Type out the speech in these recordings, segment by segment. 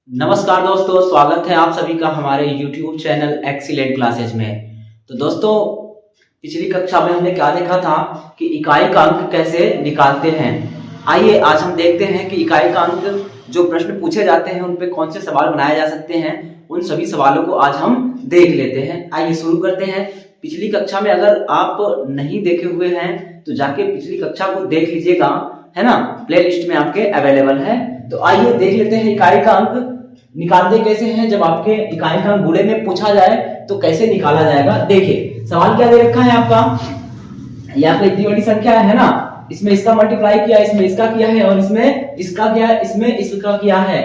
नमस्कार दोस्तों, स्वागत है आप सभी का हमारे YouTube चैनल एक्सीलेंट क्लासेज में। तो दोस्तों, पिछली कक्षा में हमने क्या देखा था कि इकाई का अंक कैसे निकालते हैं। आइए आज हम देखते हैं कि इकाई का अंक जो प्रश्न पूछे जाते हैं उन पे कौन से सवाल बनाए जा सकते हैं। उन सभी सवालों को आज हम देख लेते हैं। आइए शुरू करते हैं। पिछली कक्षा में अगर आप नहीं देखे हुए हैं तो जाके पिछली कक्षा को देख लीजिएगा, है ना, प्लेलिस्ट में आपके अवेलेबल है। तो आइए देख लेते हैं इकाई का अंक निकालते कैसे हैं। जब आपके इकाई का अंक गुणे में पूछा जाए तो कैसे निकाला जाएगा। देखिए सवाल क्या दे रखा है आपका, यहाँ पे इतनी बड़ी संख्या है ना, इसमें इसका मल्टीप्लाई किया, इसमें इसका किया है और इसमें इसका किया है, इसमें इसका किया है।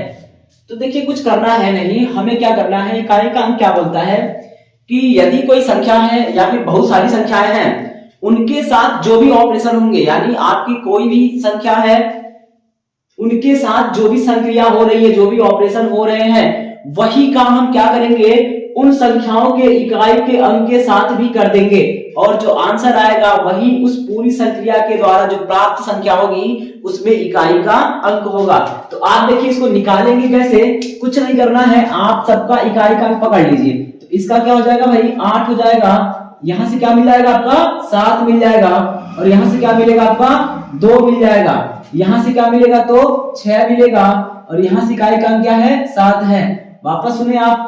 तो देखिए कुछ करना है नहीं, हमें क्या करना है। इकाई का अंक क्या बोलता है कि यदि कोई संख्या है या फिर बहुत सारी संख्याएं हैं, उनके साथ जो भी ऑपरेशन होंगे, यानी आपकी कोई भी संख्या है उनके साथ जो भी संक्रिया हो रही है, जो भी ऑपरेशन हो रहे हैं, वही काम हम क्या करेंगे, उन संख्याओं के इकाई के अंक के साथ भी कर देंगे। और जो आंसर आएगा वही उस पूरी संक्रिया के द्वारा जो प्राप्त संख्या होगी उसमें इकाई का अंक होगा। तो आप देखिए इसको निकालेंगे कैसे। कुछ नहीं करना है, आप सबका इकाई का अंक पकड़ लीजिए। तो इसका क्या हो जाएगा भाई, 8 हो जाएगा। यहां से क्या मिल जाएगा आपका, 7 मिल जाएगा। और यहां से क्या मिलेगा आपका, 2 मिल जाएगा। यहां से क्या मिलेगा तो 6 मिलेगा। और यहां से इकाई का अंक क्या है, 7 है। वापस सुने आप,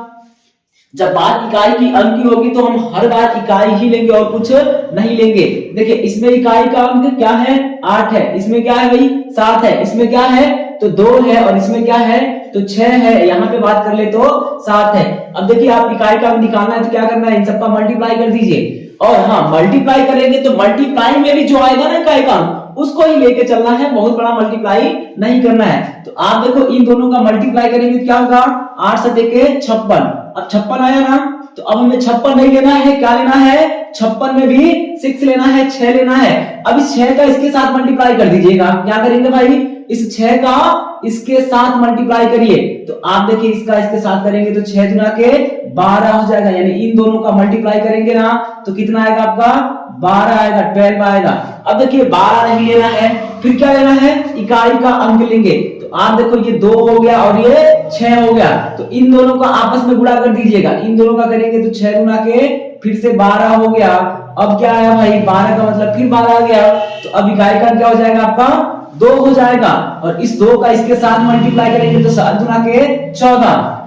जब बात इकाई की अंक की होगी तो हम हर बार इकाई ही लेंगे और कुछ नहीं लेंगे। देखिए इसमें इकाई का अंक क्या है, 8 है। इसमें क्या है भाई, 7 है। इसमें क्या है तो 2 है। और इसमें क्या है तो 6 है। यहाँ पे बात कर ले तो 7 है। अब देखिए आप इकाई का अंक निकालना है तो क्या करना है, इन सबका मल्टीप्लाई कर दीजिए। और हाँ, मल्टीप्लाई करेंगे तो मल्टीप्लाई में भी जो आएगा ना इकाई का अंक, उसको ही लेके चलना है, बहुत बड़ा मल्टीप्लाई नहीं करना है। तो आप देखो इन दोनों का मल्टीप्लाई करेंगे तो क्या होगा, 8 से देके 56। अब 56 आया ना, तो अब हमें 56 नहीं लेना है, क्या लेना है, 56 में भी 6 लेना है, 6 लेना है। अब इस 6 का इसके साथ मल्टीप्लाई कर दीजिएगा। क्या करेंगे भाई, इस 6 का इसके साथ मल्टीप्लाई करिए। तो आप देखिए इसका इसके साथ करेंगे तो 6 गुना के 12 हो जाएगा। यानी इन दोनों का मल्टीप्लाई करेंगे ना तो कितना आएगा आपका, 12 आएगा, 12 आएगा। अब देखिए 12 नहीं लेना है, फिर क्या लेना है, इकाई का अंक लेंगे। तो आप देखो ये 2 हो गया और ये 6 हो गया। तो इन दोनों का आपस में गुणा कर दीजिएगा। इन दोनों का करेंगे तो 6 गुना के फिर से 12 हो गया। अब क्या आया भाई, 12 का मतलब फिर 12 आ गया। तो अब इकाई का क्या हो जाएगा आपका, 2 हो जाएगा। और इस 2 का इसके साथ मल्टीप्लाई करेंगे तो 7 गुना के 14।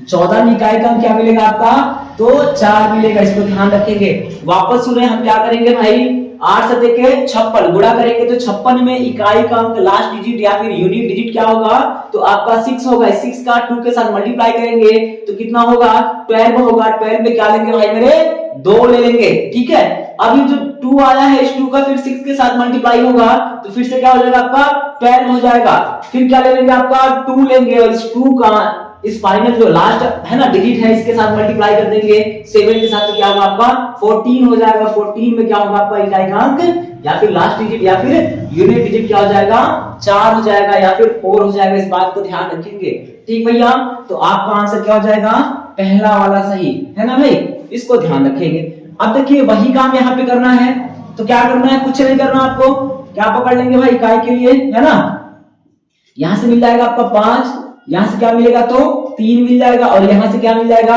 14 में इकाई का क्या मिलेगा आपका, तो 4 मिलेगा। इसको ध्यान रखेंगे। वापस सुने, हम क्या करेंगे भाई, 8 से देके 56 गुणा करेंगे तो 56 में इकाई का अंक लास्ट डिजिट या फिर यूनिट डिजिट क्या होगा, तो आपका 6 होगा। 6 का 2 के साथ मल्टीप्लाई करेंगे तो कितना होगा, 12 होगा। 12 में क्या लेंगे भाई मेरे, 2 ले लेंगे, ठीक है। अभी जो 2 आया है, इस 2 का फिर 6 के साथ मल्टीप्लाई होगा तो फिर से क्या हो जाएगा आपका, 12 हो जाएगा। फिर क्या ले लेंगे आपका, 2 लेंगे और इस 2 का इस फाइनल जो लास्ट है ना डिजिट है, इसके साथ मल्टीप्लाई कर देंगे 7 के साथ, तो क्या होगा आपका 14 हो जाएगा। 14 में क्या होगा आपका इकाई का अंक या फिर लास्ट डिजिट या फिर यूनिट डिजिट क्या हो जाएगा, 4 हो जाएगा या फिर 4 हो जाएगा। इस बात को ध्यान रखेंगे, ठीक भैया। तो आपका आंसर क्या हो जाएगा, पहला वाला सही है ना भाई, इसको ध्यान रखेंगे। अब देखिए वही काम यहाँ पे करना है। तो क्या करना है, कुछ नहीं करना आपको, क्या पकड़ लेंगे भाई इकाई के लिए, है ना। यहां से मिल जाएगा आपका 5, यहां से क्या मिलेगा तो 3 मिल जाएगा। और यहां से क्या मिल जाएगा,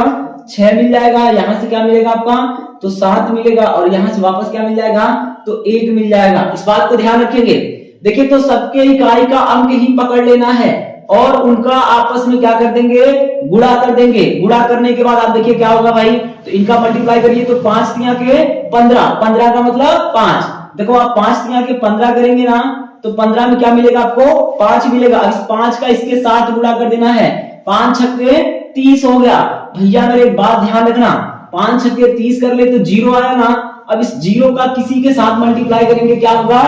6 मिल जाएगा। यहां से क्या मिलेगा आपका, तो 7 मिलेगा। और यहां से वापस क्या मिल जाएगा, तो 1 मिल जाएगा। इस बात को ध्यान रखेंगे। देखिए तो सबके इकाई का अंक ही पकड़ लेना है और उनका आपस में क्या कर देंगे, गुणा कर देंगे। गुणा करने के बाद आप देखिए क्या होगा भाई, तो इनका मल्टीप्लाई करिए तो 5 तिया के 15, 15 का मतलब 5। देखो आप 5 तिया के 15 करेंगे ना तो 15 में क्या मिलेगा आपको, 5 मिलेगा। इस 5 का इसके साथ गुणा कर देना है। 5 छक्के 30 हो गया। भैया मेरे एक बात ध्यान रखना, 5 छक्के 30 कर ले तो 0 आया ना। अब इस 0 का किसी के साथ मल्टीप्लाई करेंगे क्या होगा,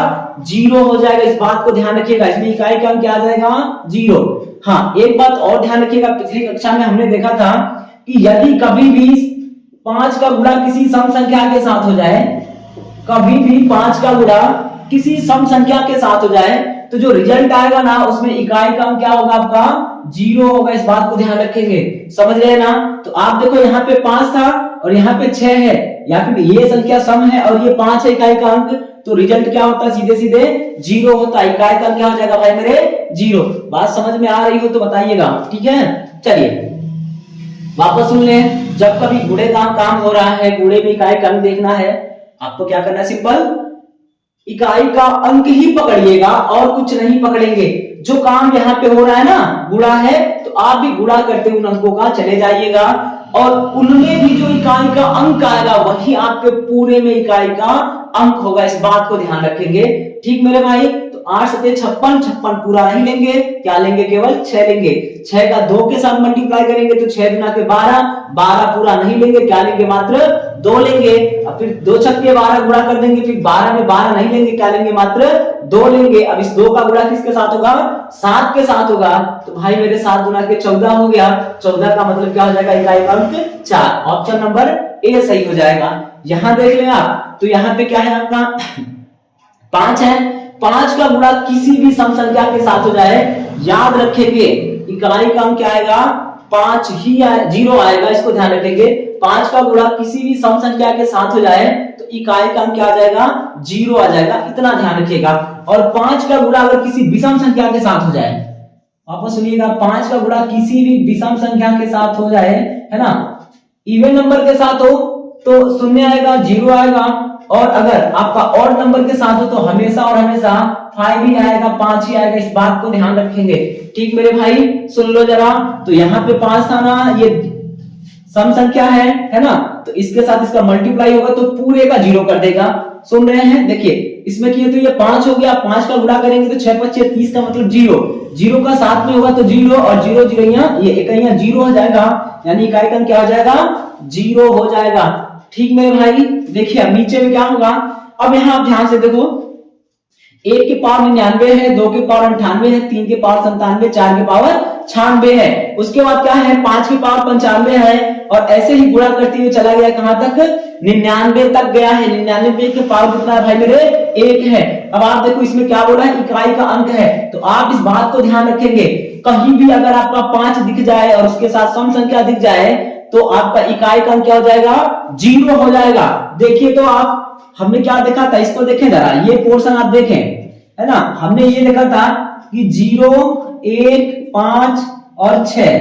0 हो जाएगा। इस बात को ध्यान रखिएगा, इसमें इकाई का अंक क्या आ जाएगा, 0। हाँ एक बात और ध्यान रखिएगा, पिछली कक्षा में हमने देखा था कि यदि कभी भी 5 का गुणा किसी सम संख्या के साथ हो जाए, कभी भी 5 का गुणा किसी सम संख्या के साथ हो जाए तो जो रिजल्ट आएगा ना उसमें इकाई का अंक क्या होगा आपका, 0 होगा। इस बात को ध्यान रखेंगे, समझ रहे हैं ना। तो आप देखो यहाँ पे 5 था और यहाँ पे 6 है, या फिर ये संख्या सम है और ये 5 है इकाई का अंक, तो रिजल्ट क्या होता है, सीधे सीधे 0 होता है। इकाई का अंक क्या हो जाएगा भाई मेरे 0। बात समझ में आ रही हो तो बताइएगा, ठीक है। चलिए वापस सुन ले। जब कभी गुणे का काम हो रहा है, गुणे में इकाई का अंक देखना है, आपको क्या करना है, सिंपल इकाई का अंक ही पकड़िएगा और कुछ नहीं पकड़ेंगे। जो काम यहाँ पे हो रहा है ना, गुणा है, तो आप भी गुणा करते उन अंकों का चले जाइएगा और उनमें भी जो इकाई का अंक आएगा वही आपके पूरे में इकाई का अंक होगा। इस बात को ध्यान रखेंगे, ठीक मेरे भाई। तो 8 सते 56, 56 पूरा नहीं लेंगे, क्या लेंगे, केवल 6 लेंगे। 6 का 2 के साथ मल्टीप्लाई करेंगे तो 6 गुना के 12, 12 पूरा नहीं लेंगे, क्या लेंगे, मात्र 2 लेंगे। अब फिर 2 छक्के 12 गुणा कर देंगे, फिर 12 में 12 नहीं लेंगे, क्या लेंगे, मात्र 2 लेंगे। अब इस 2 का गुणा किसके साथ होगा, 7 के साथ होगा। तो भाई मेरे 7 गुना के 14 हो गया। 14 का मतलब क्या हो जाएगा, इकाई का अंक 4। ऑप्शन नंबर ए सही हो जाएगा। यहां देख लें आप, तो यहाँ पे क्या है आपका 5 है। 5 का गुणा किसी भी सम संख्या के साथ हो जाए, याद रखेंगे इकाई का अंक क्या आएगा, 5 ही 0 आएगा। इसको ध्यान रखेंगे, 5 का गुणा किसी भी सम संख्या के साथ हो जाए तो इकाई का अंक क्या आ जाएगा, 0 आ जाएगा। इतना ध्यान रखिएगा। और 5 का गुणा अगर किसी विषम संख्या के साथ हो जाए, वापस सुनिएगा, 5 का गुणा किसी भी विषम संख्या के साथ हो जाए, है ना, इवन नंबर के साथ हो तो 0 आएगा, 0 आएगा। और अगर आपका ऑड नंबर के साथ हो तो हमेशा और हमेशा 5 ही आएगा, 5 ही आएगा। इस बात को ध्यान रखेंगे, ठीक मेरे भाई। सुन लो जरा, तो यहाँ पे 5 था ना, ये सम संख्या है ना, तो इसके साथ इसका मल्टीप्लाई होगा तो पूरे का 0 कर देगा। सुन रहे हैं, देखिए इसमें किए तो ये 5 हो गया, 5 का गुणा करेंगे तो 6 5 30 का मतलब 0, 0 का साथ में होगा तो 0 और 0 0 ये इकाइयां 0 हो जाएगा, यानी इकाई का क्या हो जाएगा, 0 हो जाएगा। ठीक मेरे भाई, देखिए अब नीचे में क्या होगा। अब यहाँ आप ध्यान से देखो, 1 के पावर 99 है, 2 के पावर 98 है, 3 के पावर 97, 4 के पावर 96 है। उसके बाद क्या है, 5 के पावर 95 है और ऐसे ही गुणा करते हुए चला गया कहां तक, 99 तक गया है। 99 के पावर कितना है भाई मेरे, 1 है। अब आप देखो इसमें क्या बोला है, इकाई का अंक है, तो आप इस बात को ध्यान रखेंगे, कहीं भी अगर आपका 5 दिख जाए और उसके साथ सम संख्या दिख जाए तो आपका इकाई का अंक क्या हो जाएगा, 0 हो जाएगा। देखिए तो आप, हमने क्या देखा था, इसको देखें जरा, ये पोर्शन आप देखें, है ना, हमने ये देखा था कि 0 1 5 और 6,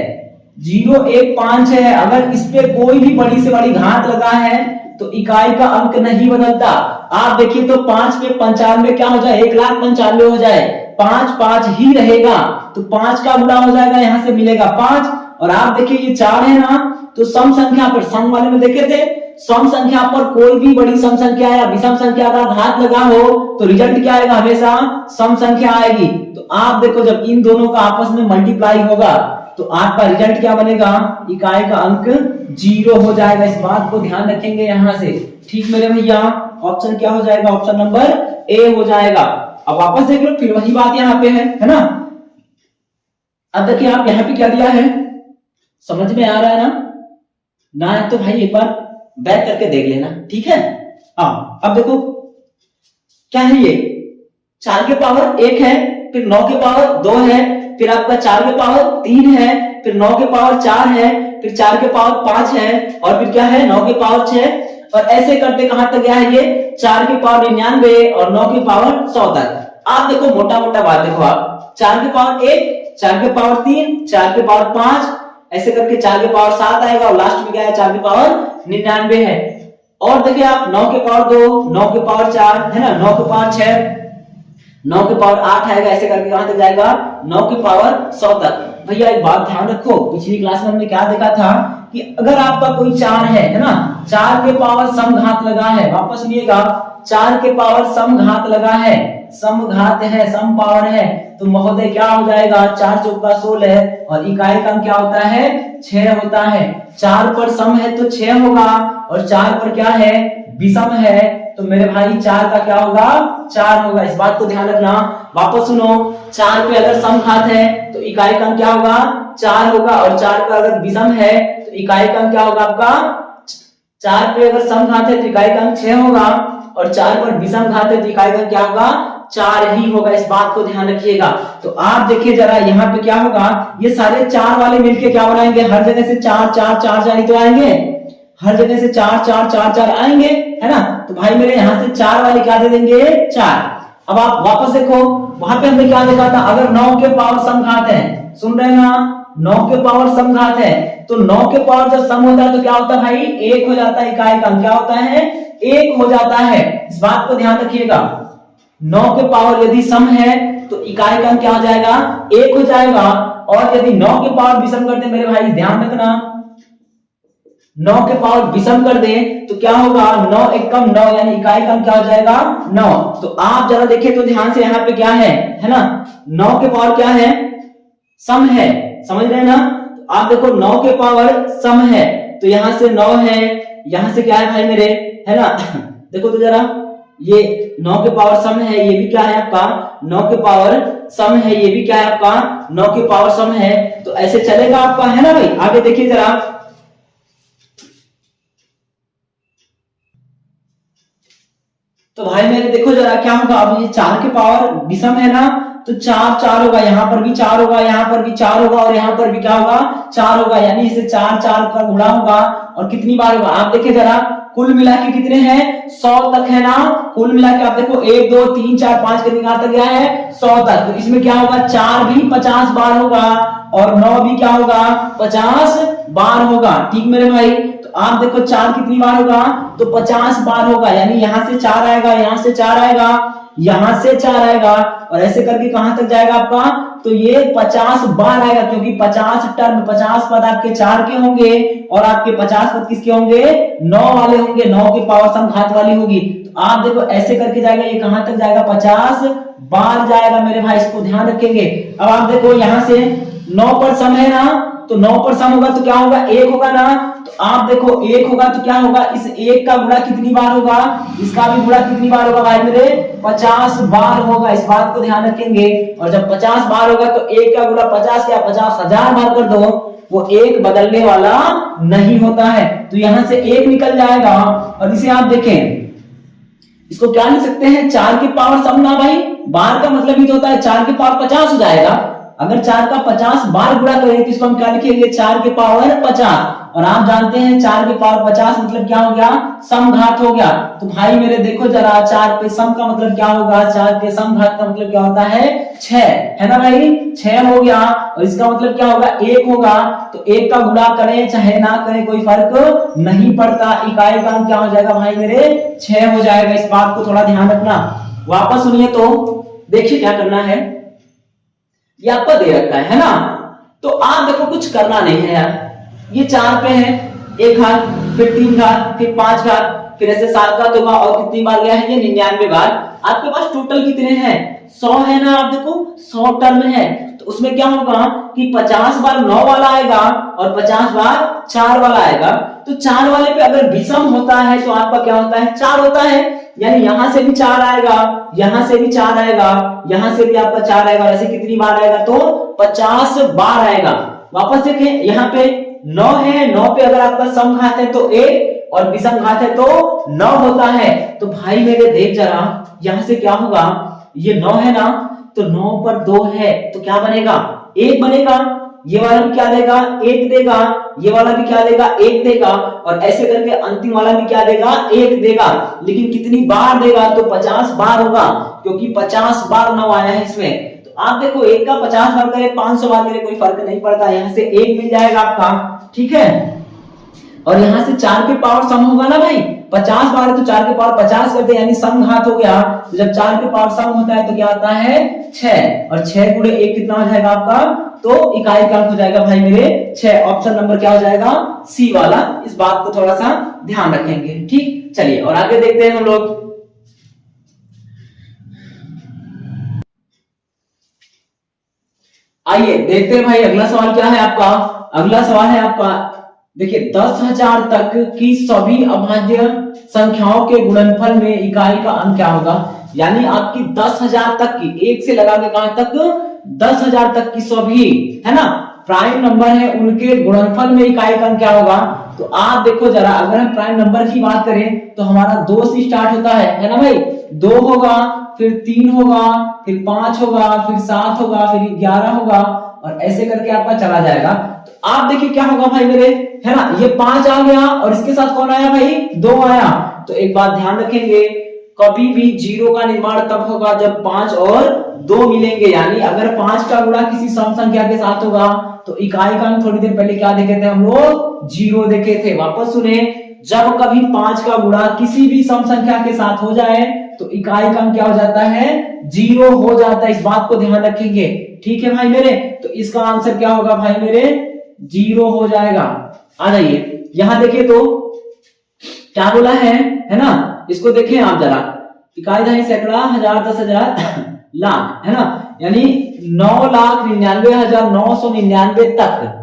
0 1 5 है। अगर इस पे कोई भी बड़ी से बड़ी घात लगा है तो इकाई का अंक नहीं बदलता। आप देखिए तो 5 पे 95 क्या हो जाए, 1,95,000 हो जाए, 5 5 ही रहेगा, तो 5 का गुणा हो जाएगा, यहां से मिलेगा 5। और आप देखिए ये 4 है ना, तो सम संख्या पर, सम वाले में देखे थे, सम संख्या पर कोई भी बड़ी सम संख्या या विषम संख्या का घात लगा हो तो रिजल्ट क्या आएगा, हमेशा सम संख्या आएगी। तो आप देखो जब इन दोनों का आपस में मल्टीप्लाई होगा तो आपका रिजल्ट क्या बनेगा, इकाई का अंक 0 हो जाएगा। इस बात को ध्यान रखेंगे यहां से, ठीक मेरे भैया। ऑप्शन क्या हो जाएगा, ऑप्शन नंबर ए हो जाएगा। अब वापस देख लो, फिर वही बात यहाँ पे है ना। अब देखिए आप यहाँ पे क्या दिया है, समझ में आ रहा है ना है तो भाई एक बार बैक करके देख लेना, ठीक है। अब देखो क्या है, ये 4 के पावर 1 है, फिर 9 के पावर 2 है, फिर आपका 4 के पावर 3 है, फिर 9 के पावर 4 है, फिर 4 के पावर 5 है, और फिर क्या है 9 के पावर 6। और ऐसे करते कहां तक गया है, ये 4 के पावर 99 और 9 के पावर 100 तक। आप देखो मोटा मोटा बात देखो, आप 4 के पावर 1, 4 के पावर 3, 4 के पावर 5, ऐसे करके 4 के पावर 7 आएगा और लास्ट में क्या है, 4 के पावर 99 है। और देखिए आप 9 के पावर 2, 9 के पावर 4 है ना, 9 के पावर 6, 9 के पावर 8 आएगा, ऐसे करके कहां तक जाएगा, 9 के पावर 100 तक। भैया एक बात ध्यान रखो, पिछली क्लास में हमने क्या देखा था कि अगर आपका कोई 4 है ना, 4 के पावर समघात लगा है, वापस सुनिएगा, 4 के पावर समघात लगा है, समघात है, सम पावर है, तो महोदय क्या हो जाएगा, 4 चौका 16 और इकाई का क्या होता है, 6 होता है। 4 पर सम है तो 6 होगा और 4 पर क्या है, विषम है, तो मेरे भाई 4 का क्या होगा, 4 होगा। इस बात को ध्यान रखना। वापस सुनो, 4 पे अगर समघात है तो इकाई का क्या होगा, 4 होगा, और 4 पर अगर विषम है तो इकाई का क्या होगा आपका, 4 पे अगर समघात है तो इकाई का 6 होगा, और 4 पर विषम घात है तो इकाई का क्या होगा, 4 ही होगा। इस बात को ध्यान रखिएगा। तो आप देखिए जरा यहाँ पे क्या होगा, ये सारे 4 वाले मिलके क्या बनाएंगे, हर जगह से 4 4 4 4 ही तो आएंगे, हर जगह से 4 4 4 4 आएंगे, है ना। तो भाई मेरे यहाँ से 4 वाले क्या दे देंगे 4। अब आप वापस देखो, वहां पे हमने क्या देखा था, अगर 9 के पावर समघात है, सुन रहे हैं ना, 9 के पावर समघात है, तो 9 के पावर जब सम होता है तो क्या होता है भाई 1 हो जाता है, इकाई का क्या होता है 1 हो जाता है। इस बात को ध्यान रखिएगा, 9 के पावर यदि सम है तो इकाई का क्या हो जाएगा 1 हो जाएगा। और यदि 9 के पावर विषम करते मेरे भाई ध्यान रखना, 9 के पावर विषम कर दे तो क्या होगा 9 एकम 9, यानी इकाई का क्या हो जाएगा 9। तो आप जरा देखिए तो ध्यान से, यहाँ पे क्या है ना, 9 के पावर क्या है सम है, समझ रहे हैं ना। तो आप देखो 9 के पावर सम है, तो यहां से 9 है, यहां से क्या है भाई मेरे, है ना देखो तो जरा, ये 9 के पावर सम है, ये भी क्या है आपका 9 के पावर सम है, ये भी क्या है आपका 9 के पावर सम है। तो ऐसे चलेगा आपका, है ना भाई। आगे देखिए जरा, तो भाई मेरे देखो जरा क्या होगा, अब ये 4 के पावर विषम है ना, तो 4 4 होगा, यहाँ पर भी 4 होगा, यहाँ पर भी 4 होगा, और यहाँ पर भी क्या होगा 4 होगा, यानी इसे 4 4 का गुणा होगा। और कितनी बार होगा आप देखिए जरा, कुल मिला के कितने हैं 100 तक, है ना। कुल मिला के आप देखो 1 2 3 4 5 कितनी तक गया है 100 तक। तो इसमें क्या होगा 4 भी 50 बार होगा, और 9 भी क्या होगा 50 बार होगा, ठीक मेरे भाई। तो आप देखो 4 कितनी बार होगा तो 50 बार होगा, यानी यहां से 4 आएगा, यहां से 4 आएगा, यहां से 4 आएगा, और ऐसे करके कहां तक जाएगा आपका, तो ये 50 बार आएगा, क्योंकि 50 टर्म 50 पद आपके 4 के होंगे, और आपके 50 पद किसके होंगे 9 वाले होंगे, 9 के पावर समघात वाली होगी। तो आप देखो ऐसे करके जाएगा, ये कहां तक जाएगा 50 बार जाएगा मेरे भाई, इसको ध्यान रखेंगे। अब आप देखो यहां से 9 पर सम है ना, तो 9 पर सम होगा तो क्या होगा 1 होगा ना। तो आप देखो 1 होगा तो क्या होगा, इस 1 का गुणा कितनी बार होगा, इसका भी गुणा कितनी बार होगा भाई मेरे 50 बार होगा, इस बात को ध्यान रखेंगे। और जब 50 बार होगा तो 1 का गुणा 50 या 50,000 बार कर दो, वो 1 बदलने वाला नहीं होता है, तो यहां से 1 निकल जाएगा। और इसे आप देखें, इसको क्या लिख सकते हैं 4 के पावर सम ना भाई, बार का मतलब ही तो होता है 4 के पावर 50 हो जाएगा। अगर 4 का 50 बार गुणा करें तो इसको हम क्या लिखेंगे 4 के पावर 50, और आप जानते हैं 4 के पावर 50 मतलब क्या हो गया समघात हो गया। तो भाई मेरे देखो जरा, 4 पे सम का मतलब क्या होगा, 4 के समघात का मतलब क्या होता है 6, है ना भाई 6 हो गया। और इसका मतलब क्या होगा 1 होगा, तो 1 का गुणा करें चाहे ना करें कोई फर्क नहीं पड़ता, इकाई का क्या हो जाएगा भाई मेरे 6 हो जाएगा, इस बात को थोड़ा ध्यान रखना। वापस सुनिए तो देखिए क्या करना है, ये आपको दे रखा है ना। तो आप देखो कुछ करना नहीं है यार, ये 4 पे है, 1 घात, फिर 3 घात, फिर 5 घात, फिर ऐसे 7 घात होगा, और कितनी बार गया है ये 99 बार। आपके पास टोटल कितने हैं 100 है ना, आप देखो 100 टर्म है, तो उसमें क्या होगा कि 50 बार 9 वाला आएगा और 50 बार 4 वाला आएगा। तो 4 वाले पे अगर विषम होता है तो आपका क्या होता है 4 होता है, यानी यहां से भी 4 आएगा, यहां से भी 4 आएगा, यहां से भी आपका 4 आएगा, ऐसे कितनी बार आएगा तो 50 बार आएगा। वापस देखें यहाँ पे 9 है, 9 पे अगर आपका समघात है तो 1 और विषम घात है तो 9 होता है। तो भाई मेरे देख जरा, यहां से क्या होगा, ये 9 है ना, तो 9 पर 2 है तो क्या बनेगा 1 बनेगा, ये वाला भी क्या देगा 1 देगा, ये वाला भी क्या देगा 1 देगा, और ऐसे करके अंतिम वाला भी क्या देगा 1 देगा। लेकिन कितनी बार देगा तो 50 बार होगा, क्योंकि 50 बार 9 आया है इसमें। तो आप देखो 1 का 50 बार करे 500 बार करे कोई फर्क नहीं पड़ता, यहाँ से 1 मिल जाएगा आपका, ठीक है। और यहाँ से 4 के पावर सम होगा ना भाई, 50 बार है तो 4 के पावर 50 करते हैं, यानी समघात हो गया। तो जब 4 के पावर सम होता है तो क्या आता है 6, और 6 गुणे 1 कितना हो जाएगा आपका, तो इकाई का अंक हो जाएगा भाई मेरे 6। ऑप्शन नंबर क्या हो जाएगा सी वाला, इस बात को थोड़ा सा ध्यान रखेंगे, ठीक। चलिए और आगे देखते हैं हम लोग। आइए देखते हैं भाई अगला सवाल क्या है आपका। अगला सवाल है आपका, देखिए 10,000 तक की सभी अभाज्य संख्याओं के गुणनफल में इकाई का अंक क्या होगा। यानी आपकी 10,000 तक की, 1 से लगा के कहां तक 10,000 तक की सभी, है ना, प्राइम नंबर है, उनके गुणनफल में इकाई का अंक क्या होगा। तो आप देखो जरा, अगर हम प्राइम नंबर की बात करें तो हमारा 2 से स्टार्ट होता है ना भाई, 2 होगा, फिर 3 होगा, फिर 5 होगा, फिर 7 होगा, फिर 11 होगा, और ऐसे करके आपका चला जाएगा। तो आप देखिए क्या होगा भाई मेरे, है ना, ये 5 आ गया और इसके साथ कौन आया भाई, 2 आया। तो एक बात ध्यान रखेंगे, कभी भी जीरो का निर्माण तब होगा जब 5 और 2 मिलेंगे, यानी अगर 5 का गुणा किसी सम संख्या के साथ होगा तो इकाई का अंक थोड़ी देर पहले क्या देखे थे हम लोग, 0 देखे थे। वापस सुने, जब कभी 5 का गुणा किसी भी सम संख्या के साथ हो जाए तो इकाई का अंक क्या हो जाता है, 0 हो जाता है। इस बात को ध्यान रखेंगे, ठीक है भाई मेरे। तो इसका आंसर क्या होगा भाई मेरे, 0 हो जाएगा। आ जाइए यहां देखिए तो क्या बोला है ना, इसको देखें आप जरा, इकाई दहाई सैकड़ा हजार 10,000 लाख, है ना, यानी 9,99,999 तक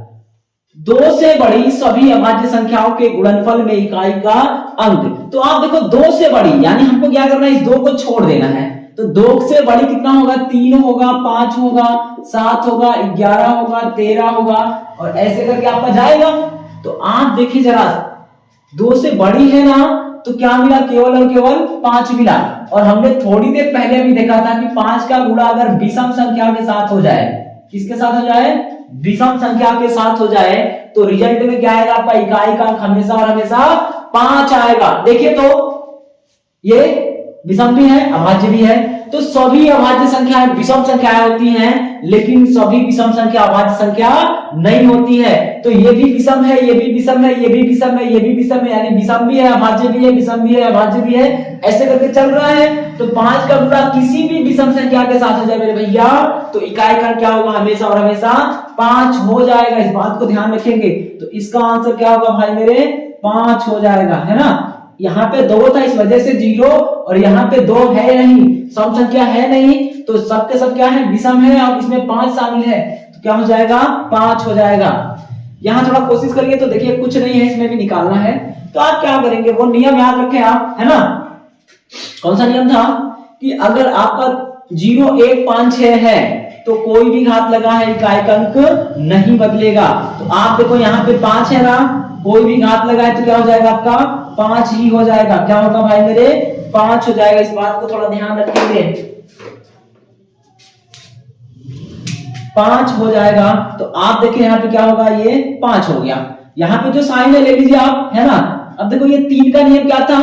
2 से बड़ी सभी अभाज्य संख्याओं के गुणनफल में इकाई का अंक। तो आप देखो 2 से बड़ी, यानी हमको क्या करना है, इस 2 को छोड़ देना है। तो 2 से बड़ी कितना होगा, 3 होगा, 5 होगा, 7 होगा, 11 होगा, 13 होगा, और ऐसे करके आपका जाएगा। तो आप देखिए जरा, 2 से बड़ी है ना, तो क्या मिला, केवल और केवल 5 मिला। और हमने थोड़ी देर पहले भी देखा था कि 5 का गुणा अगर विषम संख्या के साथ हो जाए, किसके साथ हो जाए, विषम संख्या के साथ हो जाए, तो रिजल्ट में क्या आएगा आपका, इकाई का अंक हमेशा और हमेशा 5 आएगा। देखिए तो ये विषम भी है, अभाज्य भी है। तो सभी अभाज्य संख्याएं विषम संख्याएं होती हैं, लेकिन सभी विषम संख्या अभाज्य संख्या नहीं होती है। तो ये भी विषम है, ये भी विषम है, ये भी विषम है, ये भी विषम है, यानी विषम भी है, अभाज्य भी है, विषम भी है, अभाज्य भी है, ऐसे करके चल रहा है। तो 5 का गुणा किसी भी विषम संख्या के साथ हो जाए मेरे भैया, तो इकाई का क्या होगा, हमेशा और हमेशा 5 हो जाएगा। इस बात को ध्यान रखेंगे। तो इसका आंसर क्या होगा भाई मेरे, 5 हो जाएगा, है ना। यहाँ पे 2 था इस वजह से 0, और यहाँ पे 2 है नहीं, सम संख्या है नहीं, तो सबके सब क्या है, विषम है, और इसमें 5 शामिल है, तो क्या हो जाएगा, 5 हो जाएगा। यहाँ थोड़ा कोशिश करिए तो देखिए कुछ नहीं है, इसमें भी निकालना है। तो आप क्या करेंगे, वो नियम याद रखें आप, है ना। कौन सा नियम था कि अगर आपका 0 1 5 6 है तो कोई भी घात लगा है, इकाई का अंक नहीं बदलेगा। तो आप देखो यहाँ पे 5 है ना, कोई भी घात लगा है तो क्या हो जाएगा आपका, 5 ही हो जाएगा। क्या होगा भाई मेरे, 5 हो जाएगा। इस बात को थोड़ा ध्यान रखेंगे, 5 हो जाएगा। तो आप देखिए यहाँ पे क्या होगा, ये 5 हो गया। यहाँ पे जो साइन है ले लीजिए आप, है ना। अब देखो ये 3 का नियम क्या था,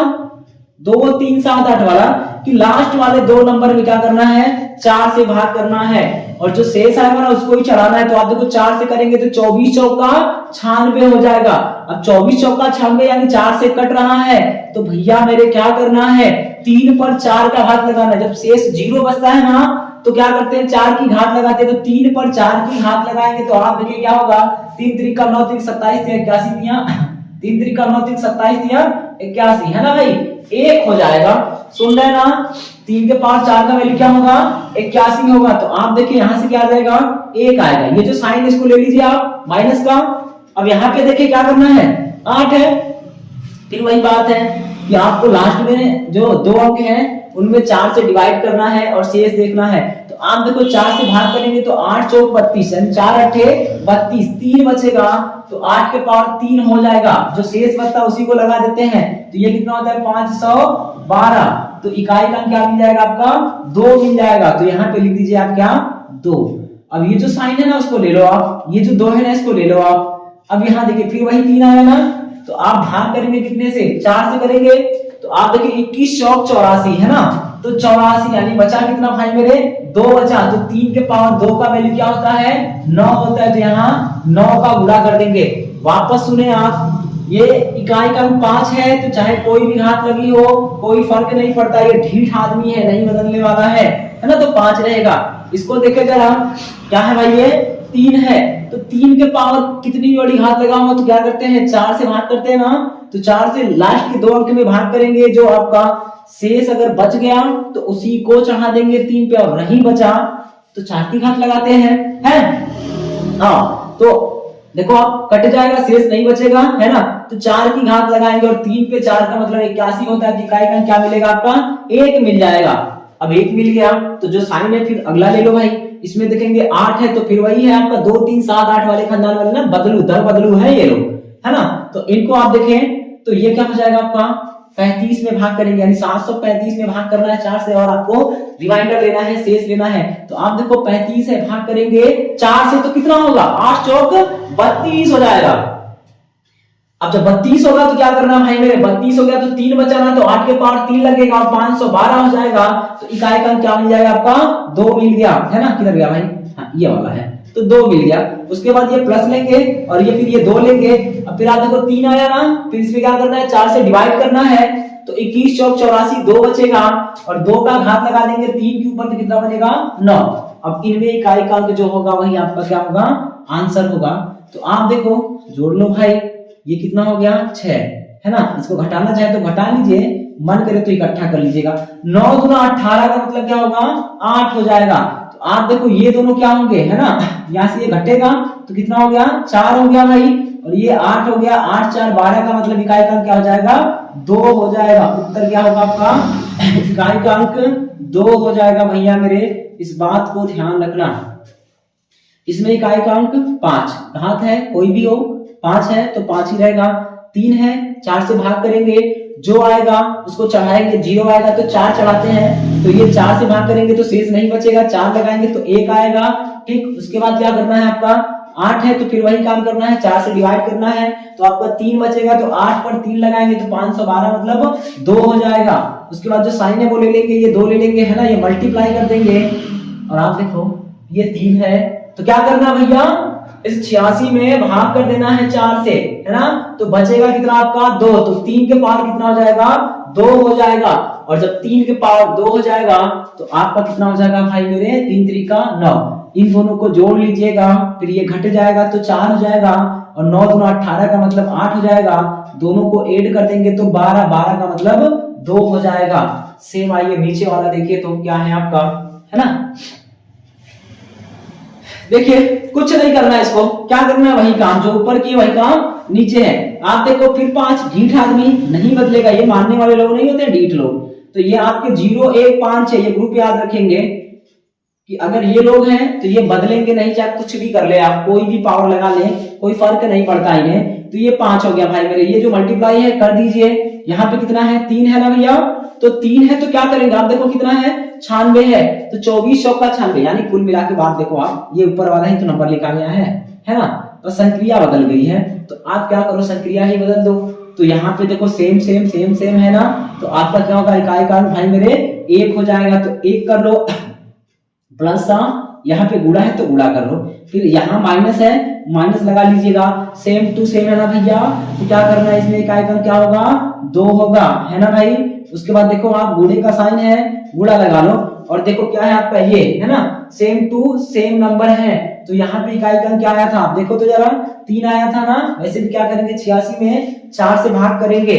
2 3 7 8 वाला, कि लास्ट वाले 2 नंबर में क्या करना है, 4 से भाग करना है, और जो शेष आएगा ना उसको ही चढ़ाना है। तो आप देखो 4 से करेंगे तो 24 चौका 96 हो जाएगा। अब 24 चौका 96 यानी 4 से कट रहा है, तो भैया मेरे क्या करना है, 3 पर 4 का घात लगाना है। जब शेष 0 बचता है ना, तो क्या करते हैं, 4 की घात लगाते हैं। तो 3 पर 4 की घात लगाएंगे तो आप देखिए क्या होगा, 3 3 का 9 3 27 81 दिया, 3 3 का 9 3 27 दिया 81, है ना भाई, 1 हो जाएगा। सुन रहे ना, 3 के पास 4 का वैल्यू क्या होगा, 81 होगा। तो आप देखिए यहां से क्या आ जाएगा, 1 आएगा। ये जो साइन इसको ले लीजिए आप माइनस का। अब यहाँ पे देखिए क्या करना है, 8 है। फिर वही बात है कि आपको लास्ट में जो 2 अंक हैं उनमें 4 से डिवाइड करना है और शेष देखना है। तो आप देखो 4 से भाग करेंगे तो 8 चौक 32, यानी 4 अट्ठे 32, 3 बचेगा तो 8 के पावर 3 हो जाएगा। जो शेष बचता उसी को लगा देते हैं। तो ये कितना होता है, 512। तो इकाई का क्या मिल जाएगा आपका, 2 मिल जाएगा। तो यहाँ पे लिख दीजिए आप क्या, 2। अब ये जो साइन है ना उसको ले लो आप, ये जो 2 है ना इसको ले लो आप। अब यहाँ देखिए फिर वही 3 आया ना, तो आप भाग करेंगे कितने से, 4 से करेंगे। तो आप देखिए 21 चौक 84, है ना। तो 84 यानी बचा कितना भाई मेरे, 2 बचा। तो 3 के पावर 2 का वैल्यू क्या होता है, 9 होता है। तो यहाँ 9 का गुणा कर देंगे। वापस सुने आप, ये इकाई का 5 है, तो चाहे कोई भी घात लगी हो कोई फर्क नहीं पड़ता, ये ढीठ आदमी है, नहीं बदलने वाला है ना। तो 5 रहेगा। इसको देखे जरा, क्या है भाई, ये 3 है। तो 3 के पावर कितनी बड़ी घात लगाऊंगा, तो क्या करते हैं, 4 से भाग करते हैं ना। तो 4 से लास्ट के 2 अंक में भाग करेंगे। जो आपका शेष अगर बच गया तो उसी को चढ़ा देंगे 3 पे, और नहीं बचा तो 4 की घात लगाते हैं। हाँ, तो देखो आप कट जाएगा, शेष नहीं बचेगा, है ना। तो 4 की घात लगाएंगे और 3 पे 4 का मतलब 81 होता है। इकाई का क्या मिलेगा आपका, 1 मिल जाएगा। अब 1 मिल गया तो जो साइन है फिर अगला ले लो भाई। इसमें देखेंगे 8 है, तो फिर वही है आपका 2 3 7 8 वाले खानदान वाले ना, बदलू दर बदलू है ये लोग, है ना। तो इनको आप देखें तो ये क्या हो जाएगा आपका, 35 में भाग करेंगे, यानी 735 में भाग करना है 4 से, और आपको रिमाइंडर लेना है, शेष लेना है। तो आप देखो 35 है, भाग करेंगे 4 से तो कितना होगा, 8 चौक 32 हो जाएगा। अब जब 32 होगा तो क्या करना भाई मेरे, 32 हो गया तो 3 बचा ना, तो 8 के पावर 3 लगेगा और 512 हो जाएगा। तो इकाई का क्या मिल जाएगा आपका, 2 मिल गया है ना। किधर गया भाई, हाँ ये वाला है, तो 2 मिल गया। उसके बाद ये प्लस लेंगे और ये फिर ये 2 लेंगे। अब फिर आप देखो 3 आया ना, फिर इसमें क्या करना है, 4 से डिवाइड करना है। तो 21 चौक 84, 2 बचेगा और 2 का घात लगा देंगे 3 के ऊपर, तो कितना बनेगा 9। अब इनमें इकाई का अंक जो होगा वही आपका क्या होगा, आंसर होगा। तो आप देखो जोड़ लो भाई, ये कितना हो गया 6 है ना। इसको घटाना चाहे तो घटा लीजिए, मन करे तो इकट्ठा कर लीजिएगा। 9 गुना 18 का मतलब क्या होगा, 8 हो जाएगा। तो आप देखो ये दोनों क्या होंगे है ना, यहाँ से ये घटेगा तो कितना हो गया, 4 हो गया भाई, और ये 8 हो गया। 8 4 12 का मतलब इकाई का अंक क्या हो जाएगा, 2 हो जाएगा। उत्तर क्या होगा आपका, इकाई का अंक 2 हो जाएगा भैया मेरे, इस बात को ध्यान रखना। इसमें इकाई का अंक 5, घात है कोई भी हो, 5 है तो 5 ही रहेगा। 3 है, 4 से भाग करेंगे, जो आएगा उसको चढ़ाएंगे, 0 आएगा तो 4 चढ़ाते हैं, तो ये 4 से भाग करेंगे तो शेष नहीं बचेगा, 4 लगाएंगे तो 1 आएगा। ठीक, उसके बाद क्या करना है आपका, 8 है तो फिर वही काम करना है, 4 से डिवाइड करना है, तो आपका 3 बचेगा, तो 8 पर 3 लगाएंगे तो 512 मतलब 2 हो जाएगा। उसके बाद जो साइन है वो ले लेंगे, ये 2 ले लेंगे है ना, ये मल्टीप्लाई कर देंगे। और आप देखो ये 3 है तो क्या करना भैया, इस 86 में भाग कर देना है 4 से है ना, तो बचेगा कितना आपका 2। तो 3 के पावर कितना हो जाएगा, 2 हो जाएगा। और जब 3 के पावर 2 हो जाएगा तो आपका कितना हो जाएगा भाई मेरे, 3 3 का 9। इन दोनों को जोड़ लीजिएगा, फिर ये घट जाएगा तो 4 हो जाएगा, और 9 गुना 18 का मतलब 8 हो जाएगा। दोनों को ऐड कर देंगे तो 12, 12 का मतलब 2 हो जाएगा। सेम आइए नीचे वाला देखिए तो क्या है आपका, है ना। देखिए कुछ नहीं करना है, इसको क्या करना है, वही काम जो ऊपर की वही काम नीचे है। आप देखो फिर 5, ढीठ आदमी नहीं बदलेगा, ये मानने वाले लोग नहीं होते ढीठ लोग, तो ये आपके 0 1 5 6 ये ग्रुप याद रखेंगे कि अगर ये लोग हैं तो ये बदलेंगे नहीं, चाहे कुछ भी कर ले आप, कोई भी पावर लगा ले कोई फर्क नहीं पड़ता इन्हें। तो ये 5 हो गया भाई मेरे, ये जो मल्टीप्लाई है कर दीजिए। यहाँ पे कितना है, 3 है ना भैया, तो 3 है तो क्या करेंगे, आप देखो कितना है, 96 है, तो 24 चौका 96, यानी कुल मिला के बात देखो आप, ये ऊपर वाला ही तो नंबर लिखा गया है ना। तो संक्रिया बदल गई है, तो आप क्या करो, संक्रिया ही बदल दो। तो यहाँ पे देखो सेम सेम सेम सेम है ना, तो आपका क्या होगा, इकाई का अंक भाई मेरे 1 हो जाएगा। तो 1 कर लो प्लस, यहाँ पे गुणा है तो गुणा कर लो, फिर यहाँ माइनस है माइनस लगा लीजिएगा। सेम टू सेम है ना भैया, तो क्या करना है, इसमें इकाई का क्या होगा, 2 होगा है ना भाई। उसके बाद देखो आप गुणे का साइन है, गुणा लगा लो, और देखो क्या है आपका ये है ना, सेम टू सेम नंबर है। तो यहाँ पे इकाई का क्या आया था, देखो तो जरा 3 आया था ना। वैसे भी क्या करेंगे, 86 में 4 से भाग करेंगे,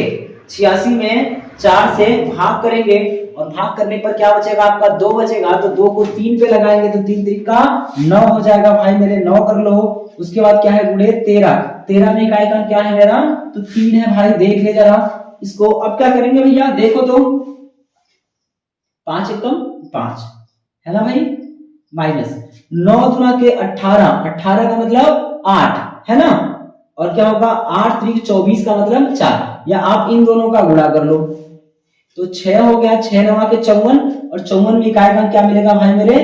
86 में 4 से भाग करेंगे, और भाग करने पर क्या बचेगा आपका, 2 बचेगा। तो 2 को 3 पे लगाएंगे तो 3 3 का 9 हो जाएगा भाई मेरे, 9 कर लो। उसके बाद क्या है, गुणे 13, 13 में इकाई का क्या है मेरा, तो 3 है भाई, देख ले जरा इसको। अब क्या करेंगे भैया, देखो तो 5 एकम 5 है ना भाई, माइनस 9 गुना के 18, 18 का मतलब 8 है ना, और क्या होगा 8 3 24 का मतलब 4, या आप इन दोनों का गुणा कर लो तो 6 हो गया, 6 9 के 54, और 54 में इकाई का क्या मिलेगा भाई मेरे,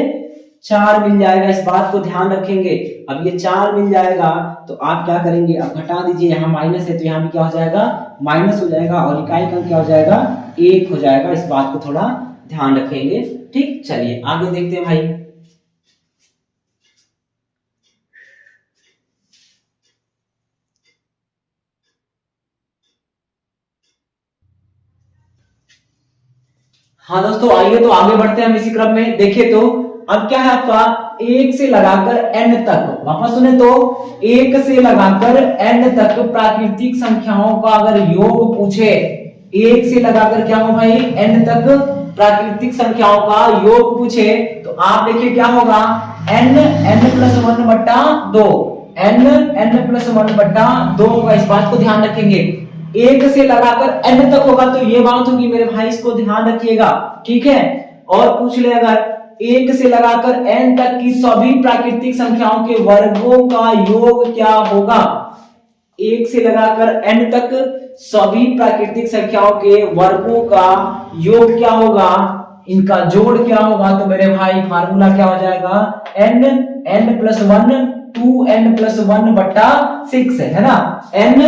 4 मिल जाएगा। इस बात को ध्यान रखेंगे। अब ये 4 मिल जाएगा तो आप क्या करेंगे, अब घटा दीजिए, यहाँ माइनस है तो यहाँ भी क्या हो जाएगा, माइनस हो जाएगा, और इकाई का क्या हो जाएगा, 1 हो जाएगा। इस बात को थोड़ा ध्यान रखेंगे। ठीक, चलिए आगे देखते हैं भाई। हाँ दोस्तों आइए तो आगे बढ़ते हैं हम इसी क्रम में। देखिए तो अब क्या है आपका, 1 से लगाकर n तक, वापस सुने तो 1 से लगाकर n तक प्राकृतिक संख्याओं का अगर योग पूछे, 1 से लगाकर क्या हो भाई, n तक प्राकृतिक संख्याओं का योग पूछे, तो आप देखिए क्या होगा, n n+1 बट्टा 2, n n+1 बट्टा 2 होगा। इस बात को ध्यान रखेंगे। 1 से लगाकर n तक होगा तो ये बात होगी मेरे भाई, इसको ध्यान रखिएगा, ठीक है। और पूछ ले अगर 1 से लगाकर n तक की सभी प्राकृतिक संख्याओं के वर्गों का योग क्या होगा, 1 से लगाकर n तक सभी प्राकृतिक संख्याओं के वर्गों का योग क्या होगा, इनका जोड़ क्या होगा, तो मेरे भाई फार्मूला क्या हो जाएगा, n n+1 2n+1 बट्टा 6 है ना। n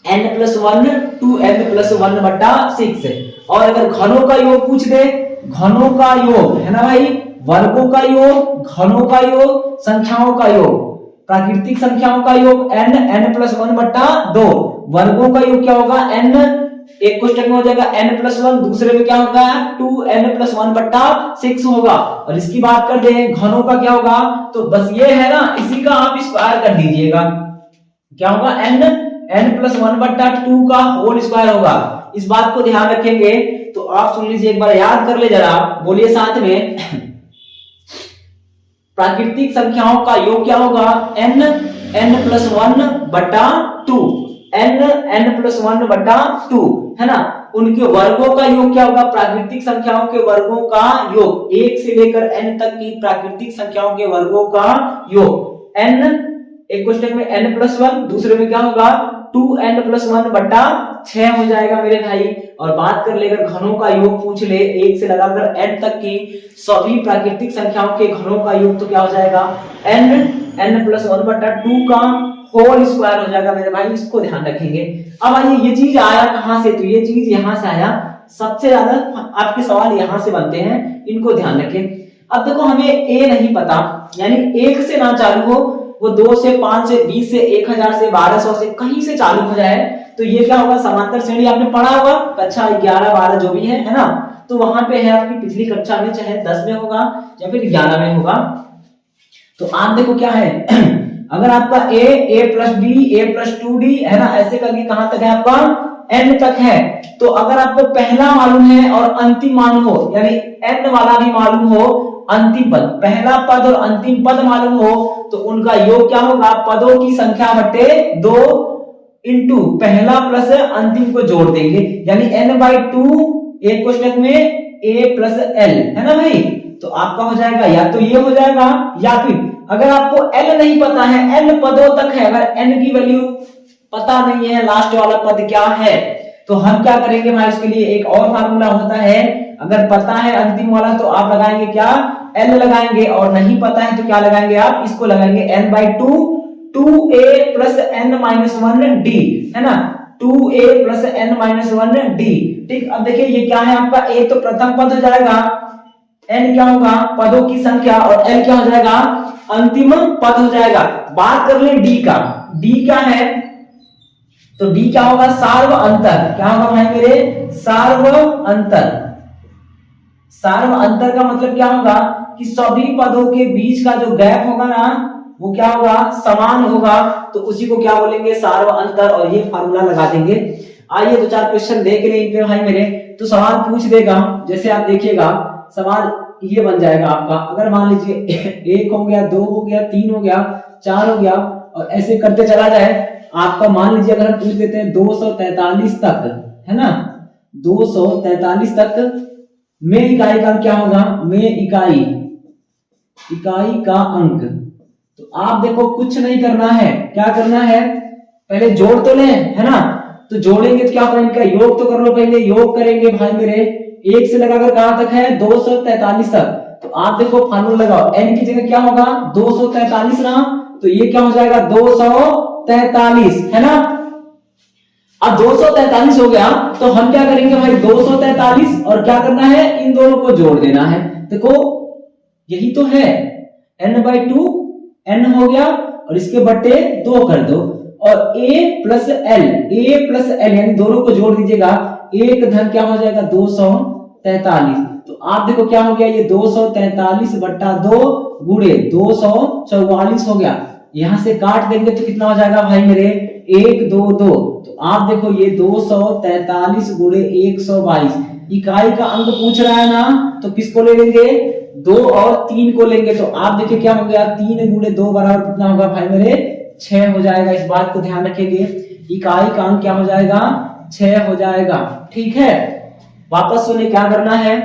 n+1 2n+1/6। और अगर घनों का योग पूछ दे, घनों का योग है ना भाई, वर्गों का योग, घनों का योग, संख्याओं का योग, प्राकृतिक संख्याओं का योग n, n+1/2, वर्गों का योग क्या होगा n, एक क्वेश्चन में हो जाएगा n+1, दूसरे में क्या होगा 2n+1/6 होगा। और इसकी बात कर दे घनों का क्या होगा, तो बस ये है ना, इसी का आप स्क्वायर कर दीजिएगा, क्या होगा n+1/2 का होल स्क्वायर होगा। इस बात को ध्यान रखेंगे तो आप सुन लीजिए, एक बार याद कर ले जरा, बोलिए साथ में। प्राकृतिक संख्याओं का योग क्या होगा n, n+1/2, n+1/2 है ना। उनके वर्गों का योग क्या होगा, प्राकृतिक संख्याओं के वर्गों का योग, 1 से लेकर n तक की प्राकृतिक संख्याओं के वर्गों का योग n, एक क्वेश्चन में n+1, दूसरे में क्या होगा 2n+1/6 हो जाएगा मेरे भाई। और बात कर लेकर घनों का योग पूछ ले, 1 से लगाकर n तक की सभी प्राकृतिक संख्याओं के घनों का योग, तो क्या हो जाएगा n+1/2 का होल स्क्वायर हो जाएगा मेरे भाई, इसको ध्यान रखेंगे। अब आइए, ये चीज आया कहां से, तो ये चीज यहां से आया, सबसे ज्यादा आपके सवाल यहां से बनते हैं, इनको ध्यान रखें। अब देखो हमें a नहीं पता, यानी 1 से ना चालू हो, वो 2 से 5 से 20 से 1000 से 1200 से कहीं से चालू हो जाए, तो ये क्या होगा, समांतर श्रेणी आपने पढ़ा होगा कक्षा 11 12 जो भी है ना, तो वहां पे है आपकी पिछली कक्षा में, चाहे 10 में होगा या फिर 11 में होगा। तो आप देखो क्या है, अगर आपका a+b a+2d है ना, ऐसे करके कहां तक है आपका n तक है, तो अगर आपको पहला मालूम है और अंतिम मालूम हो, यानी n वाला भी मालूम हो, अंतिम पद, पहला पद और अंतिम पद मालूम हो, तो उनका योग क्या होगा, पदों की संख्या बटे 2 इंटू पहला प्लस अंतिम को जोड़ देंगे, यानी n/2, एक क्वेश्चन में a+l है ना भाई। तो आपका हो जाएगा या तो ये हो जाएगा, या फिर अगर आपको l नहीं पता है, l पदों तक है, अगर n की वैल्यू पता नहीं है, लास्ट वाला पद क्या है, तो हम क्या करेंगे भाई, उसके लिए एक और फार्मूला होता है। अगर पता है अंतिम वाला तो आप लगाएंगे क्या, l लगाएंगे, और नहीं पता है तो क्या लगाएंगे आप, इसको लगाएंगे n/2 2a+n-1d है ना, 2a+n-1d। ठीक, अब देखिए ये क्या है आपका, a तो प्रथम पद हो जाएगा, n क्या होगा पदों की संख्या, और l क्या हो जाएगा अंतिम पद हो जाएगा। बात कर ले d का, d क्या है, तो d क्या होगा, सार्व अंतर, क्या होगा भाई मेरे, सार्व अंतर। सार्व अंतर का मतलब क्या होगा कि सभी पदों के बीच का जो गैप होगा ना, वो क्या होगा, समान होगा, तो उसी को क्या बोलेंगे, सार्व अंतर, और ये फार्मूला लगा देंगे। आइए 2-4 क्वेश्चन देख ले इन पे भाई मेरे, तो सवाल पूछ देगा, जैसे आप देखिएगा सवाल ये बन जाएगा आपका, अगर मान लीजिए 1 हो गया, 2 हो गया, 3 हो गया, 4 हो गया, और ऐसे करते चला जाए, आपका मान लीजिए अगर हम पूछ देते हैं 243 तक है ना, 243 तक में इकाई का क्या होगा, में इकाई का अंक। तो आप देखो कुछ नहीं करना है, क्या करना है, पहले जोड़ तो ले है ना, तो जोड़ेंगे तो क्या होगा, इनका योग तो कर लो, पहले योग करेंगे भाई मेरे, 1 से लगाकर कहां तक है 243 तक। तो आप देखो फार्मूला लगाओ, n की जगह क्या होगा 243 ना, तो ये क्या हो जाएगा 243 है ना। अब 243 हो गया, तो हम क्या करेंगे भाई 243 और क्या करना है, इन दोनों को जोड़ देना है। देखो यही तो है, n/2 n हो गया और इसके बट्टे 2 कर दो, और a+l यानी दोनों को जोड़ दीजिएगा, एक धन क्या हो जाएगा 243। तो आप देखो क्या हो गया, ये 243/2 गुणे 244 हो गया। यहां से काट देंगे तो कितना हो जाएगा भाई मेरे, 1 2 2। तो आप देखो ये 243 गुणे 122, इकाई का अंक पूछ रहा है ना, तो किसको ले लेंगे, 2 और 3 को लेंगे। तो आप देखिए क्या हो गया, 3 गुणे 2 बराबर कितना होगा भाई मेरे, 6 हो जाएगा। इस बात को ध्यान रखेंगे, इकाई का अंक क्या हो जाएगा, 6 हो जाएगा। ठीक है, वापस सुने क्या करना है,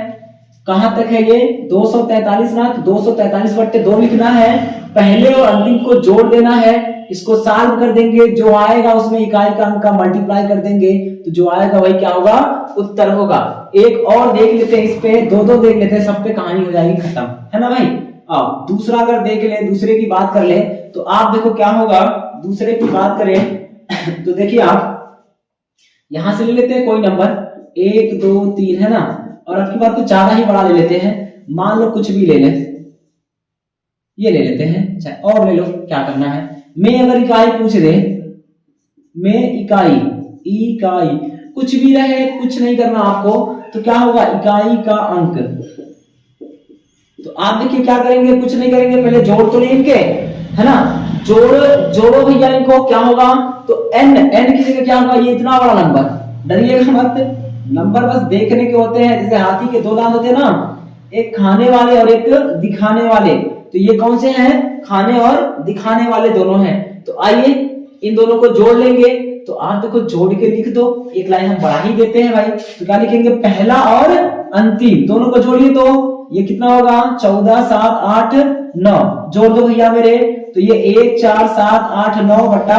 कहां तक है ये 243 ना, तो 243/2 लिखना है, पहले और अंतिम को जोड़ देना है, इसको सॉल्व कर देंगे, जो आएगा उसमें इकाई का अंक का मल्टीप्लाई कर देंगे, तो जो आएगा वही क्या होगा, उत्तर होगा। एक और देख लेते हैं, इस पे 2 देख लेते हैं, सब पे कहानी हो जाएगी खत्म, है ना भाई। अब दूसरा अगर देख ले, दूसरे की बात कर ले, तो आप देखो क्या होगा, दूसरे की बात करें तो देखिए आप यहां से ले लेते हैं कोई नंबर 1 2 3 है ना, और अब की बार कुछ ज्यादा ही बड़ा ले लेते हैं, मान लो कुछ भी ले लें, ये ले लेते हैं, अच्छा और ले लो, क्या करना है, में अगर इकाई पूछ दे, में इकाई, इकाई कुछ भी रहे, कुछ नहीं करना आपको, तो क्या होगा, इकाई का अंक। तो आप देखिए क्या करेंगे, कुछ नहीं करेंगे, पहले जोड़ तो लें इनके, है ना, जोड़ो भैया इनको, क्या होगा, तो n, n की जगह क्या होगा, ये इतना बड़ा नंबर, डरिएगा मत, नंबर बस देखने के होते हैं, जैसे हाथी के दो दांत होते हैं ना, एक खाने वाले और एक दिखाने वाले, तो ये कौन से हैं, खाने और दिखाने वाले दोनों हैं। तो आइए इन दोनों को जोड़ लेंगे, तो आप देखो जोड़ के लिख दो, एक लाइन हम बढ़ा ही देते हैं भाई, तो क्या लिखेंगे, पहला और अंतिम दोनों को जोड़िए, तो ये कितना होगा, 14 7 8 9, जोड़ दो भैया मेरे, तो ये 1 4 7 8 9 बटा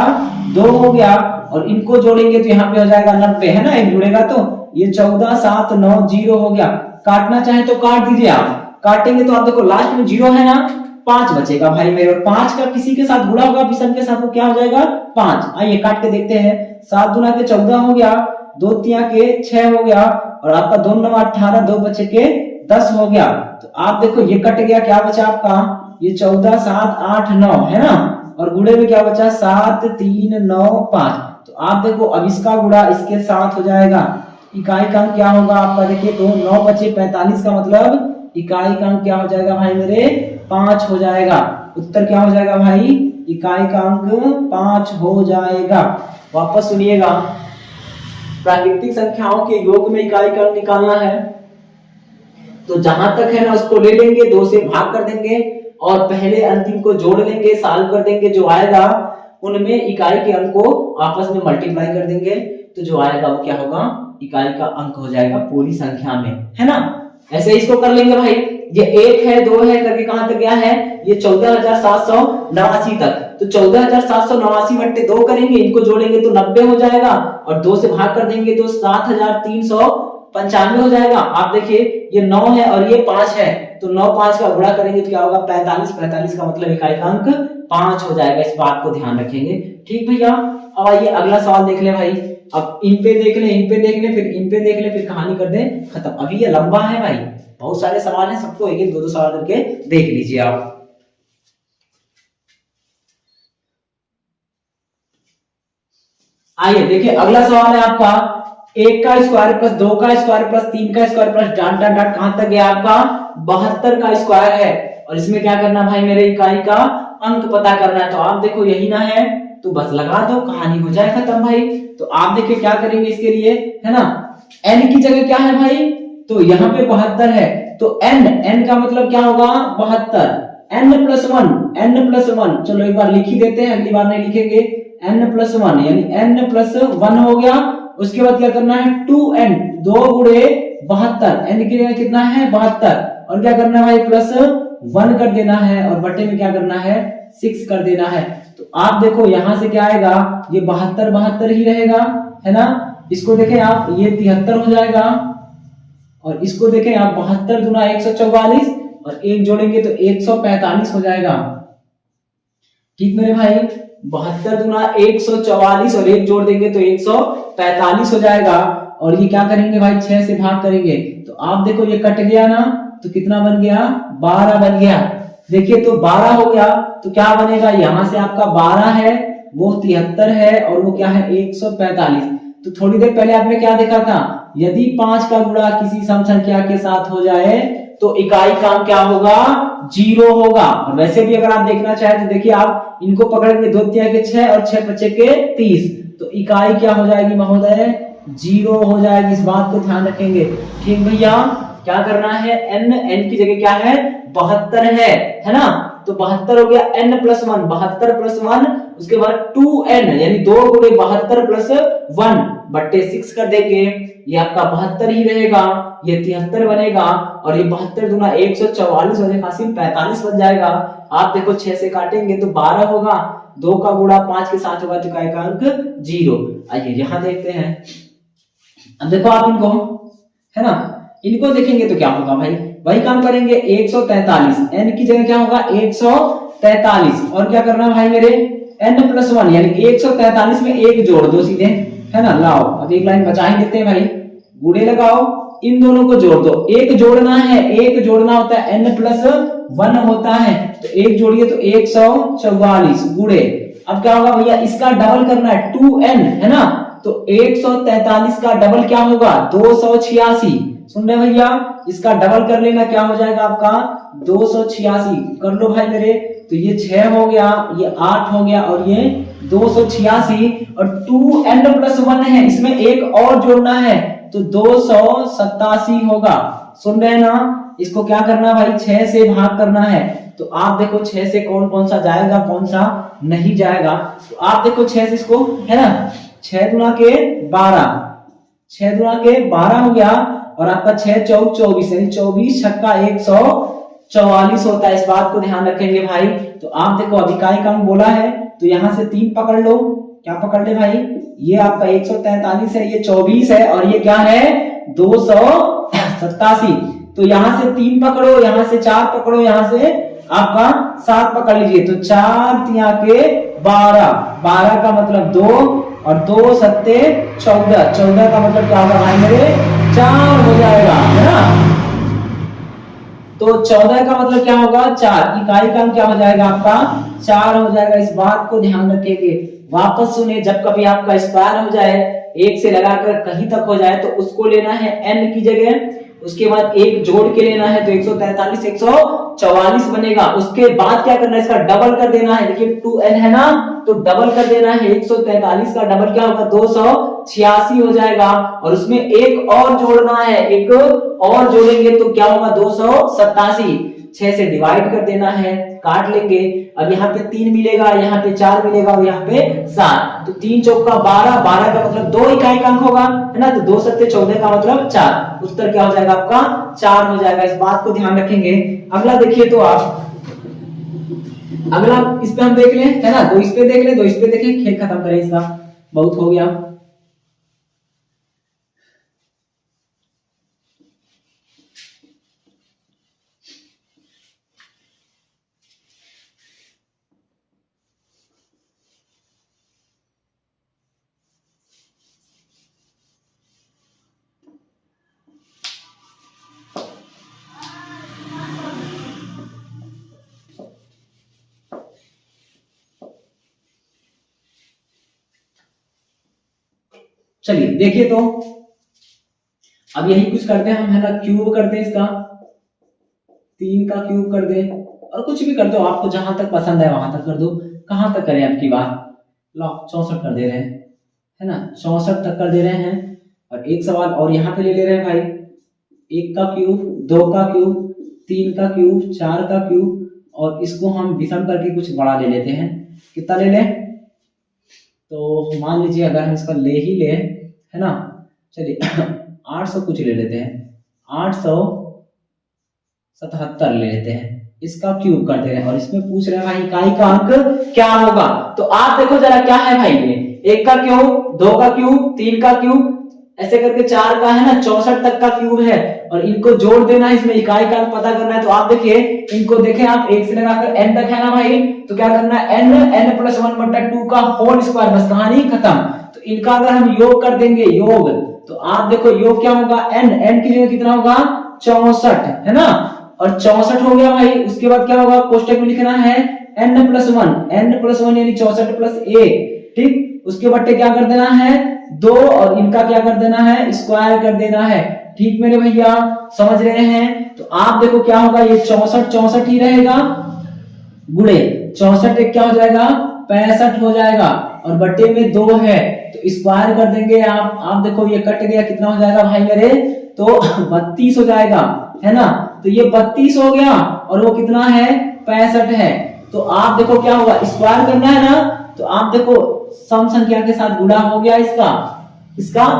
2 हो गया, और इनको जोड़ेंगे तो यहाँ पे हो जाएगा 90, है ना, एक जुड़ेगा तो ये 14 7 9 0 हो गया। काटना चाहे तो काट दीजिए, आप काटेंगे तो आप देखो लास्ट में 0 है ना, 5 बचेगा भाई मेरे, और 5 का किसी के साथ गुणा होगा, विषम के साथ, वो क्या हो जाएगा 5। आइए काट के देखते हैं, 7 दूना के 14 हो गया, 2 तिया के 6 हो गया, और आपका 2 9 18, 2 बचे के 10 हो गया। तो आप देखो ये कट गया, क्या बचा आपका, ये 14 7 8 9 है ना, और गुणे में क्या बचा, 7 3 9 5। तो आप देखो अब इसका गुणा इसके साथ हो जाएगा, इकाई का अंक क्या होगा आपका, देखिए तो 9 बचे 45 का मतलब इकाई का अंक क्या हो जाएगा भाई मेरे, 5 हो जाएगा। उत्तर क्या हो जाएगा भाई, इकाई का अंक 5 हो जाएगा। वापस सुनिएगा, प्राकृतिक संख्याओं के योग में इकाई का अंक निकालना है, तो जहां तक है ना उसको ले लेंगे, 2 से भाग कर देंगे, और पहले अंतिम को जोड़ लेंगे, सॉल्व कर देंगे, जो आएगा उनमें इकाई के अंक को आपस में मल्टीप्लाई कर देंगे, तो जो आएगा वो क्या होगा, इकाई का अंक हो जाएगा पूरी संख्या में, है ना। ऐसे इसको कर लेंगे भाई, ये 1 है 2 है करके कहां तक गया है, ये 14,789 तक, तो 14,789 बट्टे 2 करेंगे, इनको जोड़ेंगे तो 90 हो जाएगा, और 2 से भाग कर देंगे तो 7,395 हो जाएगा। आप देखिए ये 9 है और ये 5 है, तो 9 5 का गुणा करेंगे तो क्या होगा, 45, 45 का मतलब इकाई का अंक 5 हो जाएगा, इस बात को ध्यान रखेंगे। ठीक भैया, अब आइए अगला सवाल देख ले भाई, अब इन पे देख ले, इन पे देख ले, फिर इन पे देख ले, फिर कहानी कर दे खत्म। अभी ये लंबा है भाई, बहुत सारे सवाल हैं, सबको एक एक 2 2 सवाल करके देख लीजिए आप। आइए देखिए अगला सवाल है आपका, 1 का स्क्वायर प्लस 2 का स्क्वायर प्लस 3 का square plus dot dot dot कहां तक गया आपका, 72 का स्क्वायर है, और इसमें क्या करना भाई मेरे, इकाई का अंक पता करना है। तो आप देखो यही ना है, तो बस लगा दो, कहानी हो जाए खत्म भाई। तो आप देखिए क्या करेंगे इसके लिए, है ना, n की जगह क्या है भाई, तो यहाँ पे 72 है, तो n का मतलब क्या होगा 72, n प्लस 1, चलो एक बार लिख ही देते हैं, अगली बार नहीं लिखेंगे, n+1 यानी n+1 हो गया। उसके बाद क्या करना है, 2n, 2 गुणे 72, n की जगह कितना है 72, और क्या करना है भाई प्लस 1 कर देना है, और बटे में क्या करना है 6 कर देना है। तो आप देखो यहां से क्या आएगा, ये 72 72 ही रहेगा, है ना। इसको देखें आप, ये 73 हो जाएगा, और इसको देखें आप 72 दूना 144, और एक जोड़ेंगे तो 145 हो जाएगा। ठीक मेरे भाई, 72 दूना 144 और एक जोड़ देंगे तो 145 हो जाएगा, और ये क्या करेंगे भाई 6 से भाग करेंगे, तो आप देखो ये कट गया ना, तो कितना बन गया 12 बन गया। देखिए तो 12 हो गया, तो क्या बनेगा, यहां से आपका 12 है, वो 73 है, और वो क्या है 145। तो थोड़ी देर पहले आपने क्या देखा था, यदि 5 का गुणा किसी सम संख्या के साथ हो जाए तो इकाई का अंक क्या होगा 0 होगा। और वैसे भी अगर आप देखना चाहे तो देखिए आप इनको पकड़ेंगे, 2 तिया के 6 और 6 बचे के 30, तो इकाई क्या हो जाएगी महोदय 0 हो जाएगी, इस बात को ध्यान रखेंगे। ठीक भैया, क्या करना है, n की जगह क्या है 72 है ना, तो 72 हो गया, n+1 72 + 1, उसके बाद 2n यानी 2 गुणे 72 + 1 बट्टे 6 कर देंगे, ये आपका 72 ही रहेगा, ये 73 बनेगा, और ये 72 दूना 144 और 45 बन जाएगा। आप देखो 6 से काटेंगे तो 12 होगा, 2 का गुणा 5 के साथ होगा, तो इकाई का अंक 0। आइए यहां देखते हैं, अब देखो आप इनको, है ना, इनको देखेंगे तो क्या होगा भाई, वही काम करेंगे, 143, n की जगह क्या होगा 143, और क्या करना भाई मेरे n+1 यानी 143 में एक जोड़ दो सीधे, है ना। लाओ अब एक लाइन बचा ही देते हैं भाई, गुणे लगाओ, इन दोनों को जोड़ दो। एक जोड़ना है, एक जोड़ना होता है n+1 होता है, तो एक जोड़िए तो 144 गुणे, अब क्या होगा भैया इसका डबल करना है 2n है ना, तो 143 का डबल क्या होगा 286। सुन रहे भैया, इसका डबल कर लेना क्या हो जाएगा आपका 286। कर लो भाई मेरे, तो ये 6 हो गया, ये 8 हो गया और ये 286 और 2n+1 है, इसमें एक और जोड़ना है तो 287 होगा। सुन रहे हैं ना, इसको क्या करना भाई 6 से भाग करना है, तो आप देखो 6 से कौन कौन सा जाएगा कौन सा नहीं जाएगा, तो आप देखो 6 से इसको है ना, 6 गुना के 12, 6 गुना के 12 हो गया और आपका 6 चौक 24 यानी 24 छक्का 144 होता है। इस बात को ध्यान रखेंगे भाई। तो आप देखो अभी इकाई का अंक बोला है तो यहां से 3 पकड़ लो, क्या पकड़ ले भाई, ये आपका 143 है, ये 24 है और ये क्या है 287। तो यहां से 3 पकड़ो, यहां से 4 पकड़ो, यहां से आपका 7 पकड़ लीजिए, तो 4 तिया के 12, 12 का मतलब 2 और 2 सत्ते 14, 14 का मतलब क्या होगा भाई मेरे 4 हो जाएगा है ना। तो 14 का मतलब क्या होगा 4, इकाई का क्या हो जाएगा आपका 4 हो जाएगा। इस बात को ध्यान रखेंगे। वापस सुने, जब कभी आपका स्क्वायर हो जाए, एक से लगाकर कहीं तक हो जाए तो उसको लेना है n की जगह, उसके बाद एक जोड़ के लेना है तो 143 144 बनेगा। उसके बाद क्या करना है इसका डबल कर देना है, देखिए 2n है ना, तो डबल कर देना है, 143 का डबल क्या होगा 286 हो जाएगा और उसमें एक और जोड़ना है, एक और जोड़ेंगे तो क्या होगा 287, 6 से डिवाइड कर देना है, काट लेंगे। अब यहाँ पे 3 मिलेगा, यहाँ पे 4 मिलेगा और यहाँ पे 7, तो 3 चौका 12, 12 का मतलब 2 इकाई का अंक होगा है ना, तो 2 सत्ते 14 का मतलब 4, उत्तर क्या हो जाएगा आपका 4 हो जाएगा। इस बात को ध्यान रखेंगे। अगला देखिए तो आप, अगला इस पे हम देख लें है ना, 2 इस पे देख ले, 2 इस पे देखें, खेल खत्म करें इसका, बहुत हो गया। चलिए देखिए तो अब यही कुछ करते हैं हम है ना, क्यूब करते हैं इसका, 3 का क्यूब कर दे और कुछ भी कर दो, आपको जहां तक पसंद है वहां तक कर दो। कहां तक करें आपकी बात, लो 64 कर दे रहे हैं है ना, 64 तक कर दे रहे हैं। और एक सवाल और यहाँ पे ले ले रहे हैं भाई, 1 का क्यूब, 2 का क्यूब, 3 का क्यूब, 4 का क्यूब और इसको हम विषम करके कुछ बड़ा ले लेते हैं। कितना ले लें, तो मान लीजिए अगर हम इसका ले ही ले है ना, चलिए 800 कुछ ले लेते हैं, 877 ले लेते हैं, इसका क्यूब कर दे रहे हैं और इसमें पूछ रहे हैं भाई इकाई का अंक क्या होगा। तो आप देखो जरा क्या है भाई, ये 1 का क्यूब, 2 का क्यूब, 3 का क्यूब, ऐसे करके 4 का है ना 64 तक का क्यूब है और इनको जोड़ देना है, इसमें इकाई का अंक पता करना है। तो आप देखिए इनको देखें आप 1 से लगाकर n तक है ना भाई, तो क्या करना है n+1/2 का होल स्क्वायर, बस कहानी खत्म। तो इनका अगर हम योग कर देंगे योग, तो आप देखो योग क्या होगा n की जगह कितना होगा 64 है ना, और 64 हो गया भाई। उसके बाद क्या होगा कोष्टक में लिखना है n+1 यानी 64 + 1, ठीक। उसके बट्टे क्या कर देना है 2 और इनका क्या कर देना है स्क्वायर कर देना है, ठीक मेरे भैया समझ रहे हैं। तो आप देखो क्या होगा, ये 64 ही रहेगा, गुणे 64 एक क्या हो जाएगा 65 हो जाएगा और बट्टे में 2 है तो स्क्वायर कर देंगे आप देखो ये कट गया, कितना हो जाएगा भाई मेरे, तो 32 हो जाएगा है ना। तो ये 32 हो गया और वो कितना है 65 है। तो आप देखो क्या होगा स्क्वायर करना है ना, तो आप देखो सम संख्या के साथ गुणा हो गया इसका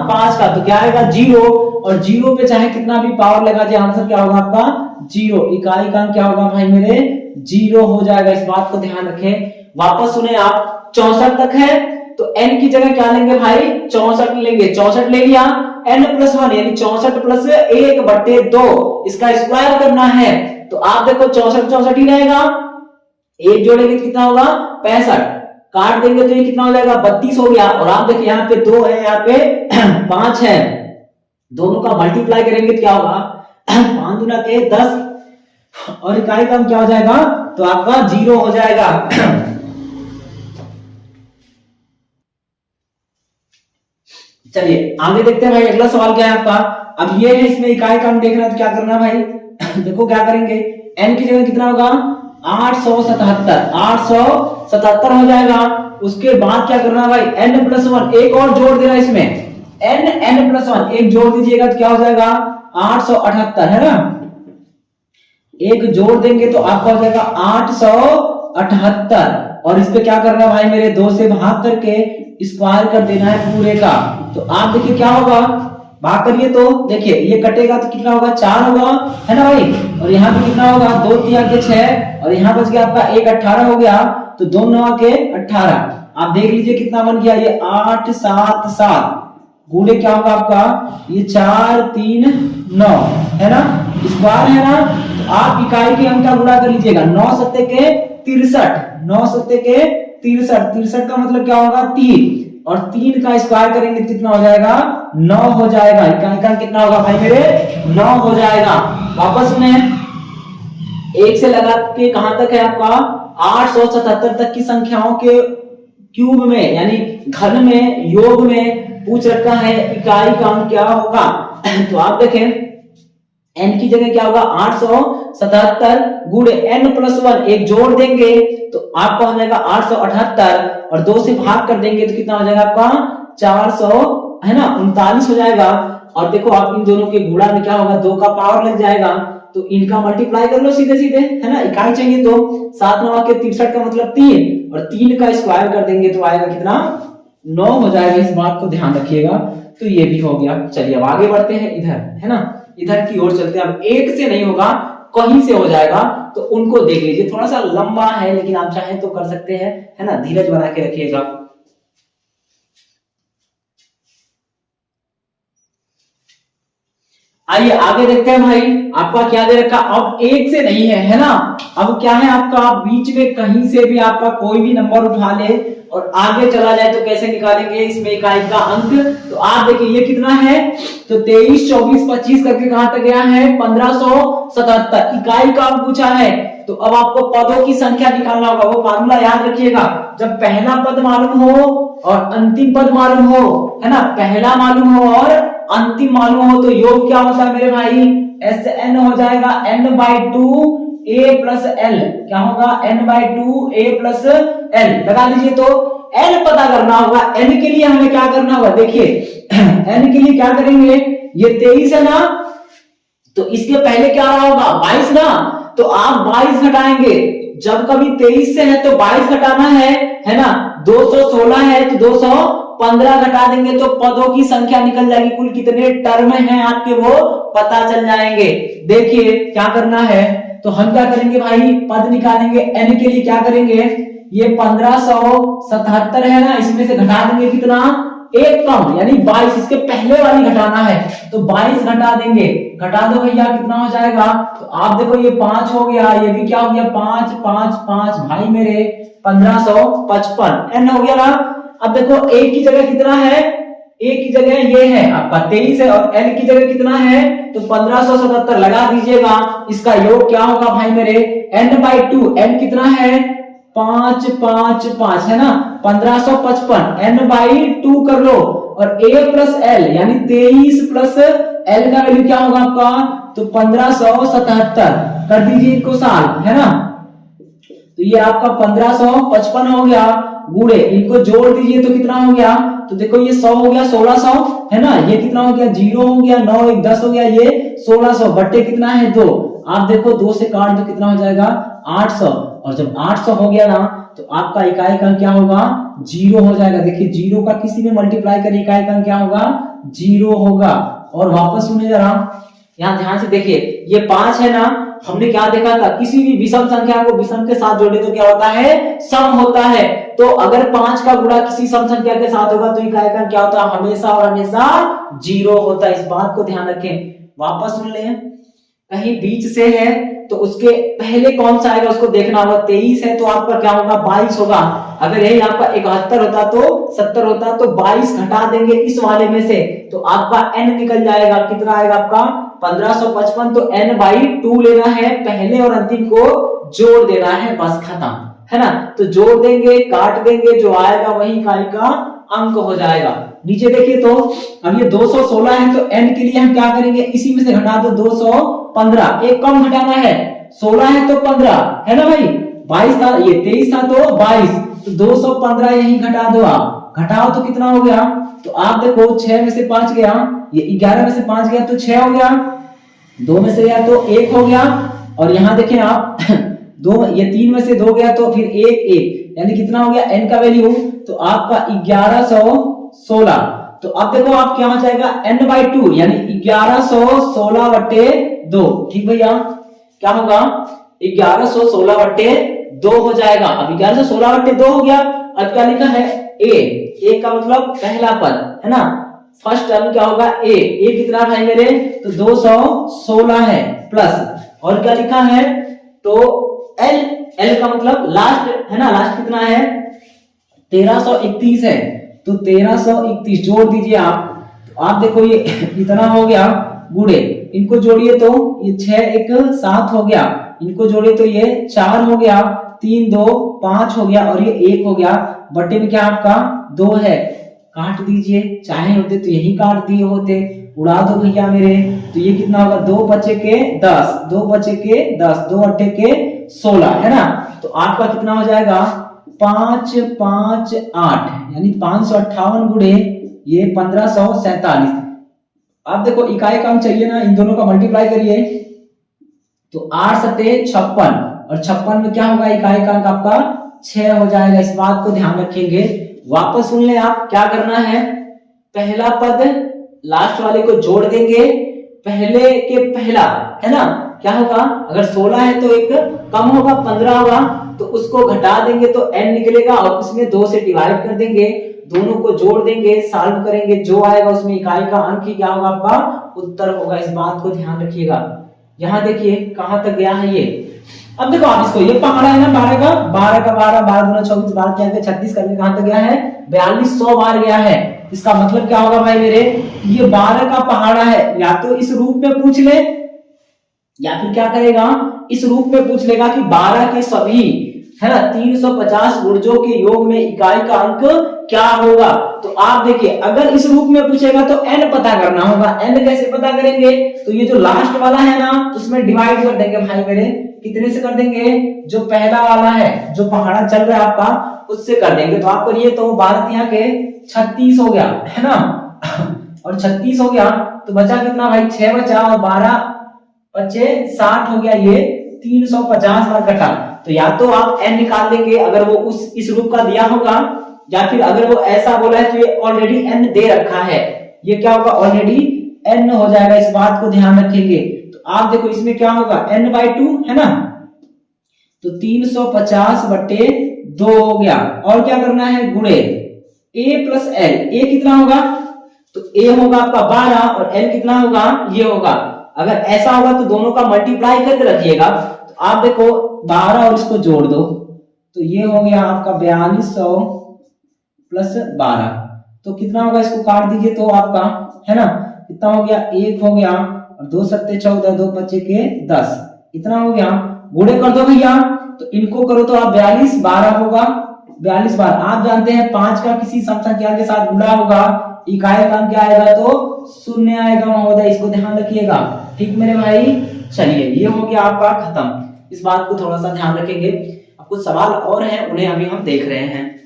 5 का, तो क्या आएगा 0 और 0 पे चाहे कितना भी पावर लगा जाए आंसर क्या होगा आपका 0, इकाई का क्या होगा भाई मेरे 0 हो जाएगा। इस बात को ध्यान रखें। वापस सुने आप 64 तक है तो n की जगह क्या लेंगे भाई 64 लेंगे, 64 ले लिया n+1 यानी 64 + 1/2, इसका स्क्वायर करना है। तो आप देखो 64 ही रहेगा, एक जोड़ेंगे कितना होगा 65 काट देंगे तो ये कितना हो जाएगा 32 हो गया। और आप देखिए यहाँ पे 2 है, यहाँ पे 5 है, दोनों का मल्टीप्लाई करेंगे तो क्या होगा 5 दूना के 10 और इकाई का क्या हो जाएगा तो आपका 0 हो जाएगा। चलिए आगे देखते हैं भाई, अगला सवाल क्या है आपका। अब ये है, इसमें इकाई का देखना है तो क्या करना भाई देखो क्या करेंगे, n की जगह कितना होगा 877 हो जाएगा। उसके बाद क्या करना भाई n+1 एक और जोड़ देना इसमें, n+1 एक जोड़ दीजिएगा तो क्या हो जाएगा 878 है ना, एक जोड़ देंगे तो आपका हो जाएगा 878। और इस पे क्या करना है भाई मेरे 2 से भाग करके स्क्वायर कर देना है पूरे का। तो आप देखिए क्या होगा, भाग करिए तो देखिए ये कटेगा तो कितना होगा 4 होगा है ना भाई। और यहाँ पे कितना होगा 2 3 के 6 और यहाँ बच गया आपका 1 18 हो गया। तो 2 9 के 18, आप देख लीजिए कितना बन गया, ये 8 7 7 गुणे क्या होगा आपका ये 4 3 9 है ना, स्क्वायर है ना। तो आप इकाई के अंक का गुणा कर लीजिएगा, 9 सत्ते के 63, 9 सत्ते के 63, 63 का मतलब क्या होगा 3 और 3 का स्क्वायर करेंगे कितना हो जाएगा 9 हो जाएगा। इकाई का कितना होगा भाई मेरे 9 हो जाएगा। वापस में 1 से लगा के कहां तक है आपका 877 तक की संख्याओं के क्यूब में यानी घन में योग में पूछ रखा है, इकाई का अंक क्या होगा। तो आप देखें n की जगह क्या होगा 877 गुणे n+1 एक जोड़ देंगे तो आपका हो जाएगा 878 और 2 से भाग कर देंगे तो कितना हो जाएगा आपका 400 है ना 39 हो जाएगा। और देखो आप इन दोनों के गुणा में क्या होगा 2 का पावर लग जाएगा तो इनका मल्टीप्लाई कर लो सीधे सीधे है ना, इकाई चाहिए तो 7 9 के 63 का मतलब 3 और 3 का स्क्वायर कर देंगे तो आएगा कितना 9 हो जाएगा। इस बात को ध्यान रखिएगा। तो ये भी हो गया। चलिए अब आगे बढ़ते हैं इधर है ना, इधर की ओर चलते हैं। अब 1 से नहीं होगा कहीं से हो जाएगा तो उनको देख लीजिए, थोड़ा सा लंबा है लेकिन आप चाहें तो कर सकते हैं है ना, धीरज बना के रखिएगा। आइए आगे देखते हैं भाई, आपका क्या दे रखा, अब 1 से नहीं है ना, अब क्या है आपका बीच में कहीं से भी आपका कोई भी नंबर उठा ले और आगे चला जाए तो कैसे निकालेंगे इसमें इकाई का अंक। तो आप देखिए ये कितना है तो 23 24 25 करके कहां तक गया है 1577 इकाई का अंक पूछा है। तो अब आपको पदों की संख्या निकालना होगा, वो फार्मूला याद रखिएगा, जब पहला पद मालूम हो और अंतिम पद मालूम हो है ना, पहला मालूम हो और अंतिम मालूम हो तो योग क्या होता है मेरे भाई SN हो जाएगा n/2 a प्लस l, क्या होगा n/2 a प्लस l लगा लीजिए। तो n पता करना होगा, n के लिए हमें क्या करना होगा देखिए n के लिए क्या करेंगे, ये 23 है ना तो इसके पहले क्या रहा होगा 22 ना, तो आप 22 घटाएंगे, जब कभी 23 से है तो 22 घटाना है ना, 216 है तो 215 घटा देंगे तो पदों की संख्या निकल जाएगी, कुल कितने टर्म हैं आपके वो पता चल जाएंगे। देखिए क्या करना है तो हम क्या करेंगे भाई पद निकालेंगे, n के लिए क्या करेंगे ये 1577 है ना, इसमें से घटा देंगे कितना एक कम यानी 22, इसके पहले वाली घटाना है तो 22 घटा देंगे, घटा दो भैया कितना हो जाएगा। तो आप देखो ये 5 हो गया, ये भी क्या हो गया 5 5 5 भाई मेरे 1555 n हो गया ना। अब देखो एक की जगह कितना है, एक की जगह ये है आपका 23 है और n की जगह कितना है तो 1577 लगा दीजिएगा, इसका योग क्या होगा भाई मेरे n/2, n कितना है 5 5 5 है ना 1555 n/2 कर लो और a प्लस l यानी 23 प्लस l का वैल्यू क्या होगा आपका तो 1577 कर दीजिए इनको साल है ना। तो ये आपका 1555 हो गया, गुणे इनको जोड़ दीजिए तो कितना हो गया तो देखो ये 100 हो गया 1600 है ना, ये कितना हो गया 0 हो गया 9 1 10 हो गया, ये 1600 बट्टे कितना है 2, आप देखो 2 से काट दो कितना हो जाएगा 800 और जब 800 हो गया ना तो आपका इकाई का क्या होगा 0 हो जाएगा। देखिए 0 का किसी में मल्टीप्लाई करें इकाई का क्या होगा 0 होगा। और वापस सुनिए जरा यहाँ ध्यान से देखिए ये 5 है ना, हमने क्या देखा था किसी भी विषम संख्या को विषम के साथ जोड़े तो क्या होता है सम होता है। तो अगर 5 का गुणा किसी सम संख्या के साथ होगा तो इकाई का क्या होता है हमेशा और हमेशा 0 होता है, इस बात को ध्यान रखें। वापस सुन ले, कहीं बीच से है तो उसके पहले कौन सा आएगा उसको देखना होगा। 23 है तो आपका क्या होगा 22 होगा। अगर यही आपका 71 होता तो 70 होता तो 22 घटा देंगे इस वाले में से तो आपका n निकल जाएगा। कितना आएगा आपका 1555। तो n/2 लेना है, पहले और अंतिम को जोड़ देना है, बस खत्म, है ना। तो जोड़ देंगे, काट देंगे, जो आएगा वही इकाई का अंक हो जाएगा। नीचे देखिए तो अब ये 216 है तो n के लिए हम क्या करेंगे, इसी में से घटा दो 215, एक कम घटाना है, 16 है तो 15 है ना भाई, 22 था, ये 23 था तो 22, तो 215 यही घटा दो आप, घटाओ तो कितना हो गया, तो आप देखो 6 में से 5 गया, ये 11 में से 5 गया तो 6 हो गया, 2 में से गया तो 1 हो गया, और यहाँ देखें आप दो, ये 3 में से 2 गया तो फिर 1 यानी कितना हो गया n का वैल्यू, तो आपका 1116। तो अब देखो आप क्या हो जाएगा n/2 यानी 1116/2, ठीक भैया, क्या होगा 1116/2 हो जाएगा। अब 1116/2 हो गया। अब क्या लिखा है a का मतलब पहला पद है ना, फर्स्ट टर्म क्या होगा a कितना भाई मेरे, तो 216 है प्लस, और क्या लिखा है तो l का मतलब लास्ट है ना, लास्ट कितना है 1331 है, तो 1331 जोड़ दीजिए आप, तो आप देखो ये इतना हो गया, गुड़े इनको जोड़िए तो ये 6 1 7 हो गया, इनको जोड़िए तो ये 4 हो गया, 3 2 5 हो गया, और ये 1 हो गया, बटे में क्या आपका 2 है, काट दीजिए, चाहे होते तो यही काट दिए होते, उड़ा दो भैया मेरे, तो ये कितना होगा 2 बचे के 10, 2 बचे के 10, 2 अट्ठे के 16 है ना, तो आपका कितना हो जाएगा 5 5 8 यानी 558 गुणे ये 1547। आप देखो इकाई का अंक चाहिए ना, इन दोनों का मल्टीप्लाई करिए तो 8 सते 56, और 56 में क्या होगा इकाई का अंक आपका 6 हो जाएगा, इस बात को ध्यान रखेंगे। वापस सुन ले आप, क्या करना है, पहला पद लास्ट वाले को जोड़ देंगे, पहले के पहला है ना, क्या होगा अगर 16 है तो एक कम होगा 15 होगा, तो उसको घटा देंगे तो n निकलेगा, और उसमें 2 से डिवाइड कर देंगे, दोनों को जोड़ देंगे, सॉल्व करेंगे, जो आएगा उसमें इकाई का अंक ही क्या होगा आपका उत्तर होगा, इस बात को ध्यान रखिएगा। यहाँ देखिए कहां तक गया है ये, अब देखो आप इसको, ये पहाड़ा है ना 12 का 12 का 12 12 दूना 24 12 क्या 36 करके कहां तक गया है 4200 बार गया है। इसका मतलब क्या होगा भाई मेरे, ये 12 का पहाड़ा है, या तो इस रूप में पूछ ले या फिर क्या करेगा इस रूप में पूछ लेगा कि 12 के सभी है ना 350 गुर्जों के योग में इकाई का अंक क्या होगा। तो आप देखिए अगर इस रूप में पूछेगा तो n पता करना होगा, n कैसे पता करेंगे, तो ये जो लास्ट वाला है ना उसमें डिवाइड कर देंगे भाई मेरे, कितने से कर देंगे, जो पहला वाला है जो पहाड़ा चल रहा है आपका उससे कर देंगे, तो आप करिए तो 12 यहाँ के 36 हो गया है ना, और 36 हो गया तो बचा कितना भाई 6 बचा, और 12 बचे 60 हो गया, ये 350 बार कटा। तो या तो आप n निकाल देंगे अगर वो इस रूप का दिया होगा, या फिर अगर वो ऐसा बोला है तो ये ऑलरेडी n दे रखा है, ये क्या होगा ऑलरेडी n हो जाएगा, इस बात को ध्यान रखेंगे। तो आप देखो इसमें क्या होगा n/2 है ना, तो 350/2 हो गया, और क्या करना है गुणे a प्लस l, a कितना होगा तो a होगा आपका 12 और l कितना होगा ये होगा, अगर ऐसा होगा तो दोनों का मल्टीप्लाई करके रखिएगा, तो आप देखो 12 और इसको जोड़ दो तो ये हो गया आपका 4200 प्लस 12, तो कितना होगा इसको काट दीजिए तो आपका है ना कितना हो गया 1 हो गया, और 2 सत्ते 14 2 बचे के 10, इतना हो गया, गुणे कर दो भैया, तो इनको करो तो आप 42 12 होगा, 42 बार आप जानते हैं 5 का किसी सम संख्या के साथ गुणा होगा, इकाई का अंक क्या आएगा तो 0 आएगा महोदय, इसको ध्यान रखिएगा, ठीक मेरे भाई। चलिए ये हो गया आपका खत्म, इस बात को थोड़ा सा ध्यान रखेंगे। अब कुछ सवाल और हैं उन्हें अभी हम देख रहे हैं।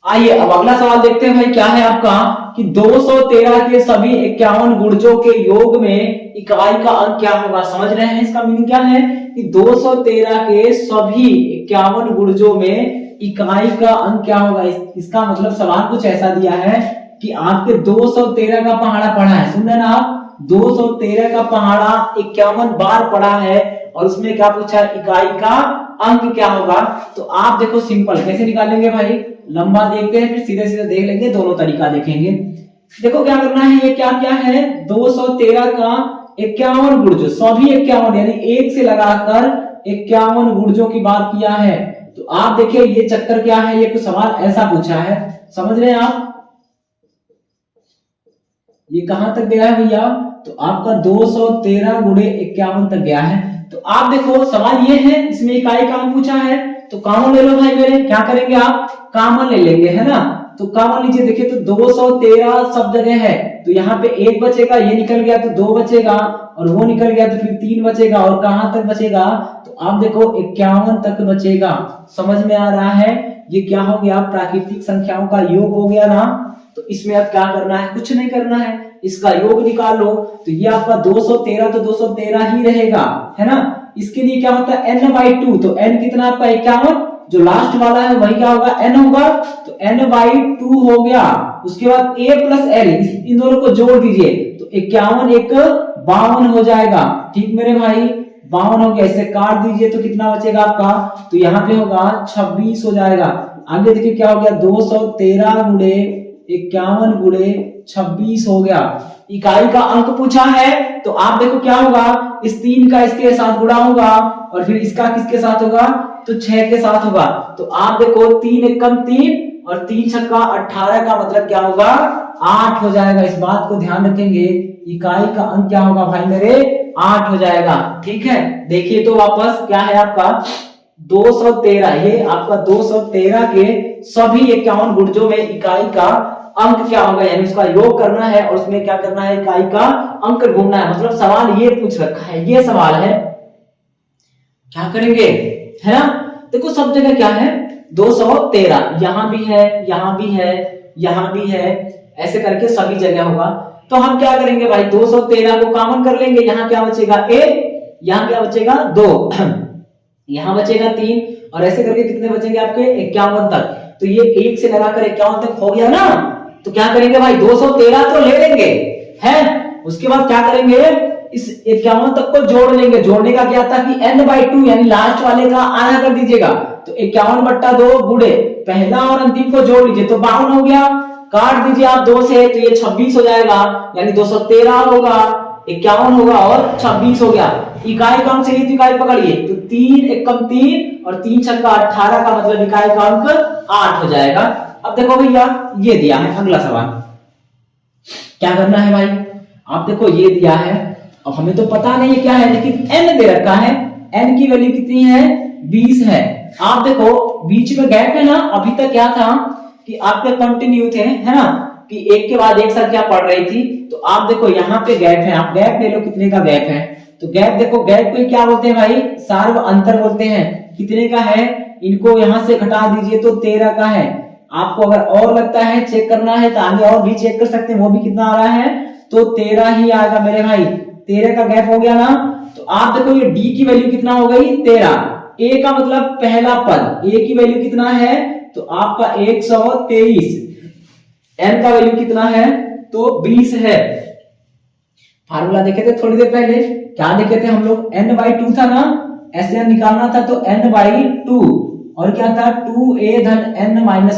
आइए अब अगला सवाल देखते हैं भाई, क्या है आपका कि 213 के सभी 51 गुर्जों के योग में इकाई का अंक क्या होगा। समझ रहे हैं इसका मीनिंग क्या है कि 213 के सभी 51 गुर्जों में इकाई का अंक क्या होगा। इसका मतलब सवाल कुछ ऐसा दिया है कि आपके 213 का पहाड़ा पढ़ा है, सुन रहे ना आप, 213 का पहाड़ा 51 बार पढ़ा है, और उसमें क्या पूछा है, इकाई का अंक क्या होगा। तो आप देखो सिंपल कैसे निकालेंगे भाई, लंबा देखते हैं फिर सीधे सीधे देख लेंगे, दोनों तरीका देखेंगे। देखो क्या करना है, ये क्या क्या है 213 का 51 गुर्जों, सभी 51 यानी एक से लगाकर 51 गुर्जों की बात किया है। तो आप देखिए ये चक्कर क्या है, ये कुछ सवाल ऐसा पूछा है, समझ रहे हैं आप, ये कहां तक गया है भैया, तो आपका 213 गुणे 51 तक गया है। तो आप देखो सवाल ये है, इसमें इकाई का अंक पूछा है, तो कॉमन ले लो भाई मेरे, क्या करेंगे आप कॉमन ले लेंगे, है ना। तो कॉमन लीजिए, देखिए तो 213 सब जगह है, तो यहाँ पे एक बचेगा, ये निकल गया तो 2 बचेगा, और वो निकल गया तो फिर 3 बचेगा, और कहां तक बचेगा, तो आप देखो 51 तक बचेगा। समझ में आ रहा है, ये क्या हो गया, प्राकृतिक संख्याओं का योग हो गया ना। तो इसमें अब क्या करना है, कुछ नहीं करना है, इसका योग निकालो। तो ये आपका 213 तो 213 ही रहेगा, है ना। इसके लिए क्या होता है n/2, तो n कितना आपका 51, जो लास्ट वाला है वही क्या होगा n होगा, तो n/2 हो गया। उसके बाद a + l, इन दोनों को जोड़ दीजिए, तो 51 एक 52 हो जाएगा। ठीक मेरे भाई, 52 हो गया, इसे काट दीजिए तो कितना बचेगा आपका, तो यहाँ पे होगा 26 हो जाएगा। आगे देखिए क्या हो गया, 213 गुणे 51 गुणे 26 हो गया। इकाई का अंक पूछा है, तो आप देखो क्या होगा, इस 3 का इसके साथ गुणा होगा, और फिर इसका किसके साथ होगा, तो 6 के साथ होगा। तो आप देखो 3 एकम 3 और 3 छक्का 18 का मतलब क्या होगा, 8 हो जाएगा। इस बात को ध्यान रखेंगे, इकाई का अंक क्या होगा भाई मेरे, 8 हो जाएगा। ठीक है, देखिए तो वापस क्या है आपका 213, ये आपका 213 के सभी 51 गुर्जों में इकाई का अंक क्या होगा, यानी उसका योग करना है, और उसमें क्या करना है, इकाई का अंक ढूंढना है। मतलब सवाल ये पूछ रखा है, ये सवाल है, क्या करेंगे, है ना। देखो सब जगह क्या है 213, यहां भी है, यहां भी है, यहां भी है, ऐसे करके सभी जगह होगा। तो हम क्या करेंगे भाई, 213 को कॉमन कर लेंगे, यहाँ क्या बचेगा 1, यहाँ क्या बचेगा 2, यहाँ बचेगा 3, और ऐसे करके कितने बचेंगे आपके 51 तक। तो ये 1 से लगाकर 51 तक हो गया ना। तो क्या करेंगे भाई 213 तो ले लेंगे, है, उसके बाद क्या करेंगे, इस 51 तक को जोड़ लेंगे। जोड़ने का क्या था कि n/2 यानी लास्ट वाले का आधा कर दीजिएगा, तो 51/2 गुणे पहला और अंतिम को जोड़ लीजिए, तो 52 हो गया। काट दीजिए आप 2 से, तो ये 26 हो जाएगा, यानी 213 होगा, 51 होगा और 26 हो गया। इकाई का अंक चाहिए तो इकाई पकड़िए, तो 3 एकम 3 और 3 छक्का 18 का मतलब इकाई का अंक 8 हो जाएगा। अब देखो भैया ये दिया है, अगला सवाल क्या करना है भाई, आप देखो ये दिया है, अब हमें तो पता नहीं है क्या है, लेकिन n दे रखा है, n की वैल्यू कितनी है 20 है। आप देखो बीच में गैप है ना, अभी तक क्या था कि आपके कंटिन्यू थे, है ना, कि एक के बाद एक संख्या पढ़ रही थी। तो आप देखो यहाँ पे गैप है, आप गैप ले लो, कितने का गैप है, तो गैप देखो, गैप को क्या बोलते हैं भाई, सार्व अंतर बोलते हैं। कितने का है, इनको यहां से घटा दीजिए तो 13 का है। आपको अगर और लगता है चेक करना है तो आगे और भी चेक कर सकते हैं, वो भी कितना आ रहा है, तो 13 ही आएगा मेरे भाई, 13 का गैप हो गया ना। तो आप देखो ये d की वैल्यू कितना हो गई 13, a का मतलब पहला पद, a की वैल्यू कितना है, तो आपका 123, n का वैल्यू कितना है, तो 20 है। फार्मूला देखे थे थोड़ी देर पहले, क्या देखे थे हम लोग, n/2 था ना, ऐसे निकालना था, तो n/2 और क्या था 2a धन n-1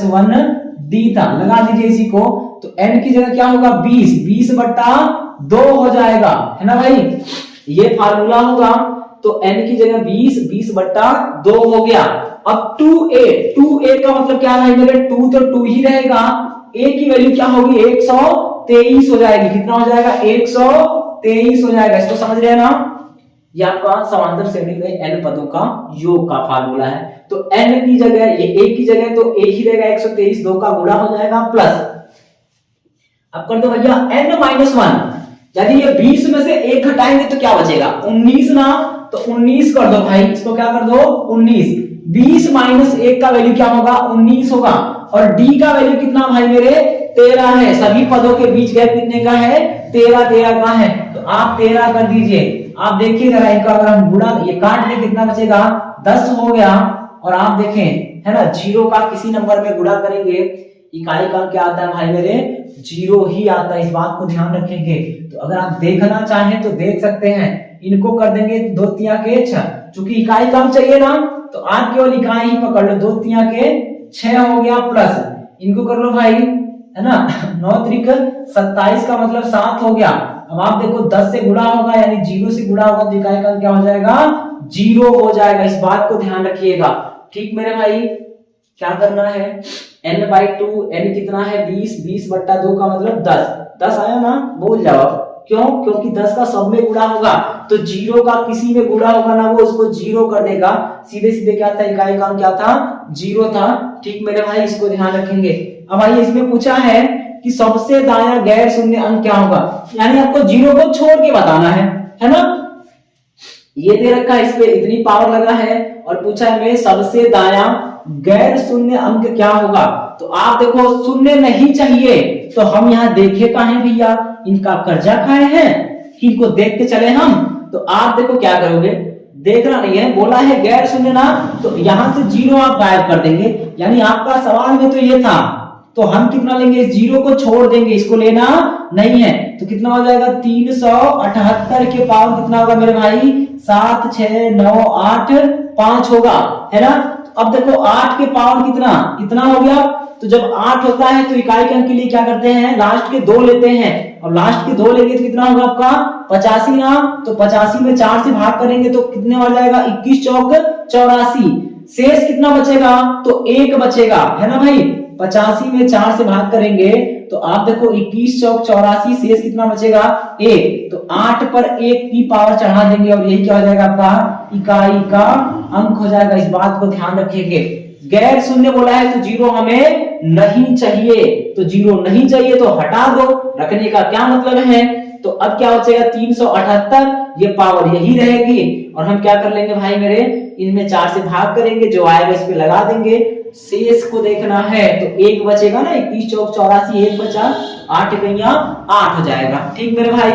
d था, लगा दीजिए इसी को, तो n की जगह क्या होगा 20/2 हो जाएगा, है ना भाई, ये फार्मूला होगा। तो n की जगह 20/2 हो गया। अब 2a का मतलब क्या है मेरे, 2 तो 2 ही रहेगा, a की वैल्यू क्या होगी 123 हो जाएगी, कितना हो जाएगा 123 हो जाएगा। इसको समझ रहे हैं ना, ये आपका समांतर श्रेणी में n पदों का योग का फार्मूला है। तो n की जगह ये a की जगह तो a ही रहेगा 123, 2 का गुणा हो जाएगा प्लस, अब कर दो भैया n-1, यदि ये 20 में से 1 घटाएंगे तो क्या बचेगा 19 ना, तो 19 कर दो भाई, इसको क्या कर दो 19, 20 - 1 का वैल्यू क्या होगा 19 होगा, और d का वैल्यू कितना भाई मेरे 13 है। सभी पदों के बीच गैप कितने का है 13 का है, तो आप 13 कर दीजिए। आप देखिए जरा इनका अगर हम गुणा ये काट ले कितना बचेगा 10 हो गया, और आप देखें है ना 0 का किसी नंबर में गुणा करेंगे इकाई का क्या आता है भाई मेरे 0 ही आता है, इस बात को ध्यान रखेंगे। तो अगर आप देखना चाहें तो देख सकते हैं, इनको कर देंगे 2 तिया के 6। चूंकि इकाई कम चाहिए ना तो आप केवल इकाई ही पकड़ लो, 2 तिया के 6 हो गया, प्लस इनको कर लो भाई, है ना 9 त्रिक 27 का मतलब 7 हो गया। अब आप देखो 10 से गुणा होगा यानी 0 से गुणा होगा तो इकाई का क्या हो जाएगा, 0 हो जाएगा। इस बात को ध्यान रखिएगा, ठीक मेरे भाई। क्या करना है, n/2, n कितना है 20, 20/2 का मतलब 10, 10 आया ना, बोल जाओ। क्यों? क्योंकि 10 का सब में गुणा होगा तो 0 का किसी में गुणा होगा ना, वो उसको 0 कर देगा। सीधे सीधे क्या था, इकाई का अंक क्या था, 0 था, ठीक मेरे भाई, इसको ध्यान रखेंगे। अब भाई इसमें पूछा है कि सबसे दायां गैर शून्य अंक क्या होगा, यानी आपको 0 को छोड़ के बताना है ना। ये दे रखा है, इस पे इतनी पावर लगा है और पूछा है मैं सबसे दायां गैर शून्य अंक क्या होगा। तो आप देखो शून्य नहीं चाहिए तो हम यहाँ देखे कहां भैया, इनका कर्जा खाए हैं कि इनको देख के चले हम। तो आप देखो क्या करोगे, देखना नहीं है, बोला है गैर शून्य ना, तो यहां से 0 आप गायब कर देंगे। यानी आपका सवाल में तो ये था, तो हम कितना लेंगे, 0 को छोड़ देंगे, इसको लेना नहीं है। तो कितना हो जाएगा, 378 के पावर कितना होगा मेरे भाई, 7, 6, 9, 8, 5 होगा, है ना। अब देखो 8 के पावर कितना हो गया। तो जब 8 होता है तो इकाई के अंक के लिए क्या करते हैं, लास्ट के 2 लेते हैं, और लास्ट के 2 लेंगे तो कितना होगा आपका 85 ना। तो 85 में 4 से भाग करेंगे तो कितने हो जाएगा, 21 चौक 84। शेष कितना बचेगा, तो 1 बचेगा, है ना भाई। 85 में 4 से भाग करेंगे तो आप देखो 21 चौक 84, शेष कितना बचेगा, 1। तो 8 पर 1 की पावर चढ़ा देंगे और यही क्या हो जाएगा आपका इकाई का अंक हो जाएगा। इस बात को ध्यान रखिएगा, गैर शून्य बोला है तो 0 हमें नहीं चाहिए, तो 0 नहीं चाहिए तो हटा दो, रखने का क्या मतलब है। तो अब क्या बचेगा, 378, ये पावर यही रहेगी और हम क्या कर लेंगे भाई मेरे, इनमें 4 से भाग करेंगे, जो आएगा इस पे लगा देंगे। शेष को देखना है तो 1 बचेगा ना, 21 चौक 84, 1 बचा, 8 गैया 8 हो जाएगा, ठीक मेरे भाई।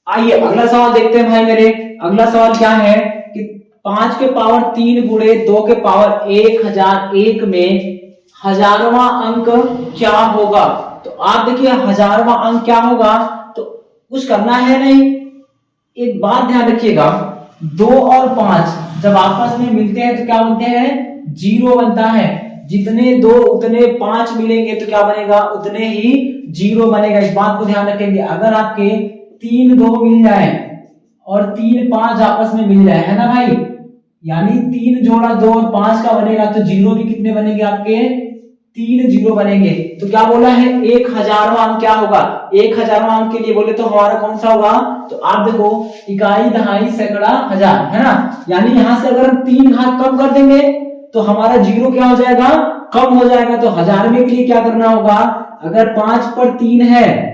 आइए अगला सवाल देखते हैं भाई मेरे। अगला सवाल क्या है कि 5 के पावर 3 गुणे 2 के पावर 1001 में हजारवां अंक क्या होगा। तो आप देखिए हजारवां अंक क्या होगा, तो कुछ करना है नहीं, एक बात ध्यान रखिएगा, 2 और 5 जब आपस में मिलते हैं तो क्या बनते हैं, 0 बनता है। जितने 2 उतने 5 मिलेंगे तो क्या बनेगा, उतने ही 0 बनेगा। इस बात को ध्यान रखेंगे। अगर आपके 3 2 मिल जाए और 3 5 आपस में मिल जाए, है ना भाई, यानी 3 जोड़ा 2 और 5 का बनेगा, तो 0 भी कितने बनेंगे आपके, 3 0 बनेंगे। तो क्या बोला है, 1000वां अंक क्या होगा, 1000वां अंक के लिए बोले तो हमारा कौन सा होगा, तो आप देखो इकाई, दहाई, सैकड़ा, हजार, है ना। यानी यहां से अगर हम 3 घात कम कर देंगे तो हमारा 0 क्या हो जाएगा, कम हो जाएगा। तो 1000 में के लिए क्या करना होगा, अगर 5 पर 3 है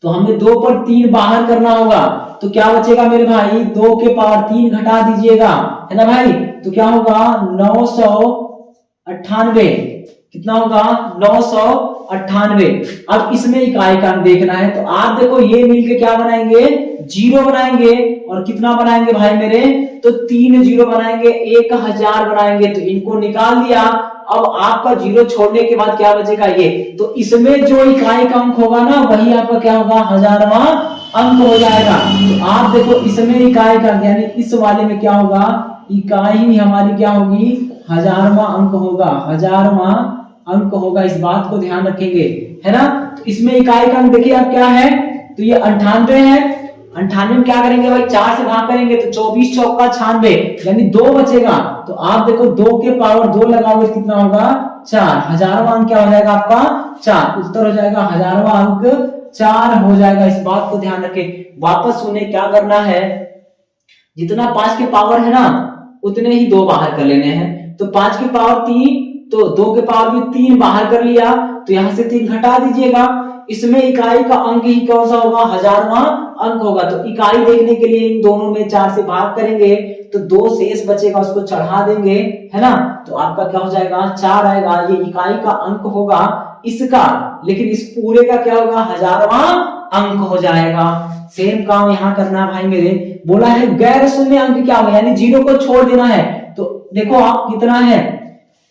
तो हमें 2 पर 3 बाहर करना होगा, तो क्या बचेगा मेरे भाई, 2 के पावर 3 घटा दीजिएगा, है ना भाई। तो क्या होगा 998, कितना होगा 998। अब इसमें इकाई का अंक देखना है, तो आप देखो ये मिलके क्या बनाएंगे, 0 बनाएंगे, और कितना बनाएंगे भाई मेरे, तो 3 0 बनाएंगे, 1000 बनाएंगे। तो इनको निकाल दिया। अब आपका 0 छोड़ने के बाद क्या बचेगा, ये। तो इसमें जो इकाई का अंक होगा ना, वही आपका क्या होगा, हजारवां अंक हो जाएगा। तो आप देखो इसमें इकाई का अंक, यानी इस वाले में क्या होगा, इकाई हमारी क्या होगी, हजारवां अंक होगा, हजारवां अंक होगा। इस बात को ध्यान रखेंगे, है ना। तो इसमें इकाई का अंक देखिए आप क्या है, तो ये 98 है। 98 में क्या करेंगे भाई, 4 से भाग करेंगे तो 24 चौका 96, यानी 2 बचेगा। तो आप देखो 2 के पावर 2 लगाओगे कितना होगा, 4। हजारवां अंक क्या हो जाएगा आपका, 4। उत्तर हो जाएगा हजारवां अंक 4 हो जाएगा। इस बात को ध्यान रखें। वापस सुने, क्या करना है, जितना 5 के पावर है ना उतने ही 2 बाहर कर लेने हैं। तो 5 की पावर 3, तो 2 के पावर भी 3 बाहर कर लिया, तो यहां से 3 घटा दीजिएगा। इसमें इकाई का अंक ही कौन सा होगा, हजारवां अंक होगा। तो इकाई देखने के लिए इन दोनों में 4 से भाग करेंगे तो 2 शेष बचेगा, उसको चढ़ा देंगे, है ना। तो आपका क्या हो जाएगा, 4 आएगा। ये इकाई का अंक होगा इसका, लेकिन इस पूरे का क्या होगा, हजारवां अंक हो जाएगा। सेम काम यहाँ करना भाई मेरे। बोला है गैर शून्य अंक क्या होगा, यानी 0 को छोड़ देना है। तो देखो आप कितना है,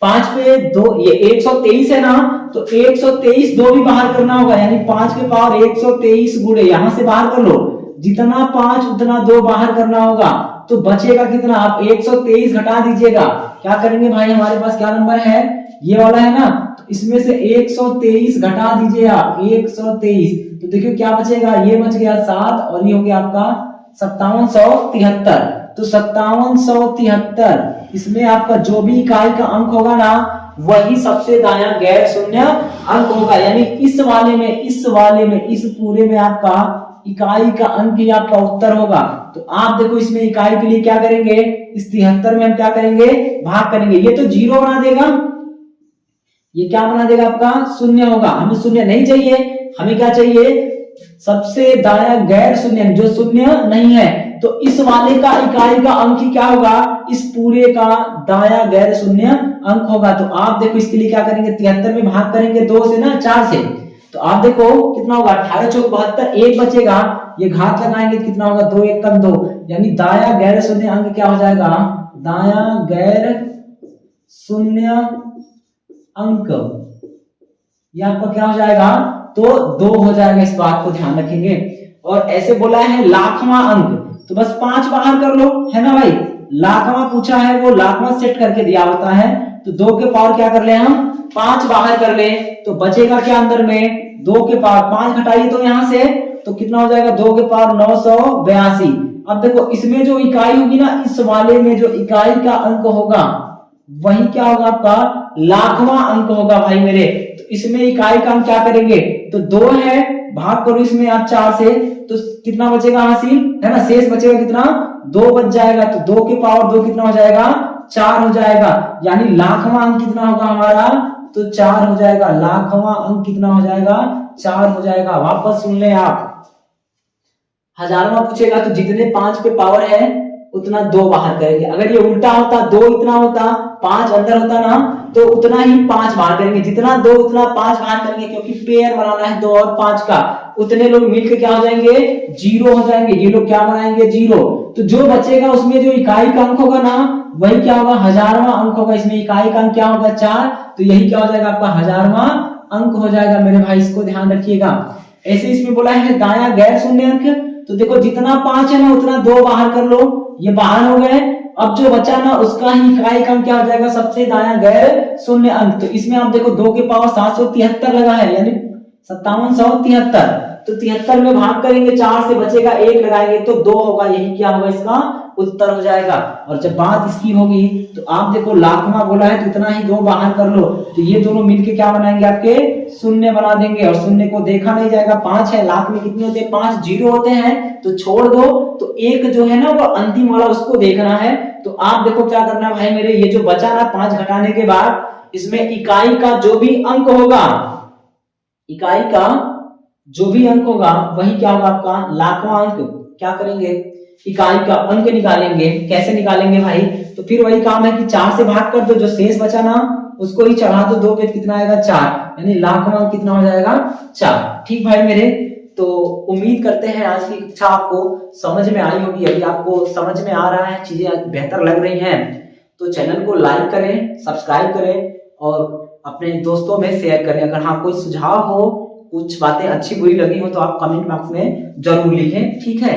5 पे 2, ये 123 है ना, तो 123 दो भी बाहर करना होगा, यानी 5 के पावर 123 गुणे यहां से बाहर कर लो, जितना 5 उतना 2 बाहर करना होगा, तो बचेगा कितना, आप 123 घटा दीजिएगा, क्या करेंगे भाई, हमारे पास क्या नंबर है, ये वाला है ना, तो इसमें से 123 घटा दीजिए आप, 123, तो देखिए क्या बचेगा, ये बच गया 7 और ये हो गया आपका 5773, तो 5773 इसमें आपका जो भी इकाई का अंक होगा ना वही सबसे दायां गैर शून्य अंक होगा, यानी इस वाले में इस पूरे में आपका इकाई का अंक ही आपका उत्तर होगा। तो आप देखो इसमें इकाई के लिए क्या करेंगे, इस 73 में हम क्या करेंगे, भाग करेंगे, ये तो 0 बना देगा, ये क्या बना देगा आपका शून्य होगा, हमें शून्य नहीं चाहिए, हमें क्या चाहिए, सबसे दायां गैर शून्य जो शून्य नहीं है, तो इस वाले का इकाई का अंक ही क्या होगा, इस पूरे का दायां गैर शून्य अंक होगा। तो आप देखो इसके लिए क्या करेंगे, 73 में भाग करेंगे 2 से ना 4 से, तो आप देखो कितना होगा, 18 चौक 72, एक बचेगा, ये घात लगाएंगे कितना होगा, 2 1 कम 2, यानी दायां गैर शून्य अंक क्या हो जाएगा, दायां गैर शून्य अंक ये आपका क्या हो जाएगा, तो 2 हो जाएगा, इस बात को ध्यान रखेंगे। और ऐसे बोला है लाखवां अंक, तो बस 5 बाहर कर लो, है ना भाई, लाखवां पूछा है, वो लाखवां सेट करके दिया होता है, तो 2 के पावर क्या कर ले हम, 5 बाहर कर ले, तो बचेगा क्या अंदर में, 2 के पावर 5 घटाइए तो यहां से, तो कितना हो जाएगा, 2 के पावर 982। अब देखो इसमें जो इकाई होगी ना, इस वाले में जो इकाई का अंक होगा वही क्या होगा आपका लाखवां अंक होगा भाई मेरे, तो इसमें इकाई का हम क्या करेंगे, तो 2 है, भाग करो इसमें आप 4 से, तो कितना बचेगा हासिल, है ना, शेष बचेगा कितना, 2 बच जाएगा, तो 2 के पावर 2 कितना हो जाएगा, 4 हो जाएगा, यानी लाखवां अंक कितना होगा हमारा, तो 4 हो जाएगा, लाखवां अंक कितना हो जाएगा, 4 हो जाएगा। वापस सुन ले आप, हजारवां पूछेगा तो जितने 5 पे पावर है उतना 2 बाहर करेंगे, अगर ये उल्टा होता 2 इतना होता 5 अंदर होता ना, तो उतना ही 5 बाहर करेंगे, जितना 2 उतना 5 बाहर करेंगे, क्योंकि पेयर बनाना है 2 और 5 का, उतने लोग मिलकर क्या हो जाएंगे, 0 हो जाएंगे, ये लोग क्या बनाएंगे 0, तो जो बचेगा उसमें जो इकाई का अंक होगा ना वही क्या होगा, हजारवां अंक होगा, इसमें इकाई का अंक क्या होगा 4, तो यही क्या हो जाएगा आपका हजारवां अंक हो जाएगा मेरे भाई, इसको ध्यान रखिएगा। ऐसे इसमें बोला है दायां गैर शून्य अंक, तो देखो जितना 5 है ना उतना 2 बाहर कर लो, ये बाहर हो गए, अब जो बचा ना उसका ही इकाई का क्या हो जाएगा, सबसे दायां गैर शून्य अंक, तो इसमें आप देखो 2 के पावर 773 लगा है, यानी 5773, तो 73 में भाग करेंगे 4 से, बचेगा 1 लगाएंगे तो 2 होगा, यही क्या होगा इसका उत्तर हो जाएगा। और जब बात इसकी होगी तो आप देखो लाखवां बोला है तो इतना ही 2 बाहर कर लो, तो ये दोनों मिलके क्या बनाएंगे आपके शून्य बना देंगे, और शून्य को देखा नहीं जाएगा, 5 है, लाख में कितने होते हैं 5 जीरो होते हैं, तो छोड़ दो, तो एक जो है ना वो अंतिम वाला उसको देखना है। तो आप देखो क्या करना भाई मेरे, ये जो बचा ना 5 घटाने के बाद इसमें इकाई का जो भी अंक होगा, इकाई का जो भी अंक होगा वही क्या होगा आपका लाखवां अंक, क्या करेंगे इकाई का अंक निकालेंगे, कैसे निकालेंगे भाई, तो फिर वही काम है कि 4 से भाग कर दो, जो शेष बचा ना उसको ही चढ़ा दो, 2 पे कितना आएगा 4, यानी लाखवां अंक कितना हो जाएगा 4। ठीक भाई मेरे, तो उम्मीद करते हैं आज की कक्षा आपको समझ में आई होगी, यदि आपको समझ में आ रहा है, चीजें बेहतर लग रही हैं, तो चैनल को लाइक करें, सब्सक्राइब करें और अपने दोस्तों में शेयर करें। अगर हाँ कोई सुझाव हो, कुछ बातें अच्छी बुरी लगी हो तो आप कमेंट बॉक्स में जरूर लिखें, ठीक है।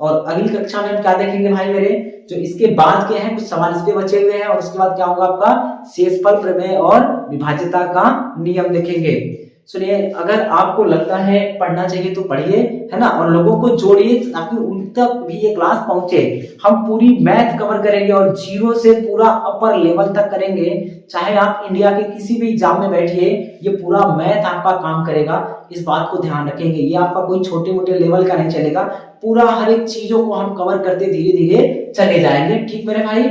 और अगली कक्षा में हम क्या देखेंगे भाई मेरे, जो इसके बाद के हैं कुछ सवाल इस पे बचे हुए हैं, और उसके बाद क्या होगा आपका शेषफल प्रमेय और विभाज्यता का नियम देखेंगे। सुनिए, अगर आपको लगता है पढ़ना चाहिए तो पढ़िए, है ना, और लोगों को जोड़िए ताकि उन तक भी ये क्लास पहुंचे। हम पूरी मैथ कवर करेंगे और 0 से पूरा अपर लेवल तक करेंगे, चाहे आप इंडिया के किसी भी एग्जाम में बैठिए, ये पूरा मैथ आपका काम करेगा, इस बात को ध्यान रखेंगे। ये आपका कोई छोटे मोटे लेवल का नहीं चलेगा, पूरा हर एक चीजों को हम कवर करते धीरे धीरे चले जाएंगे, ठीक मेरे भाई।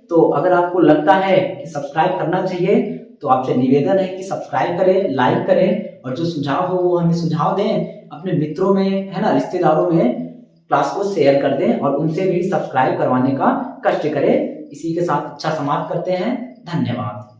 तो अगर आपको लगता है कि सब्सक्राइब करना चाहिए तो आपसे निवेदन है कि सब्सक्राइब करें, लाइक करें, और जो सुझाव हो वो हमें सुझाव दें, अपने मित्रों में, है ना, रिश्तेदारों में क्लास को शेयर कर दें और उनसे भी सब्सक्राइब करवाने का कष्ट करें। इसी के साथ अच्छा समाप्त करते हैं, धन्यवाद।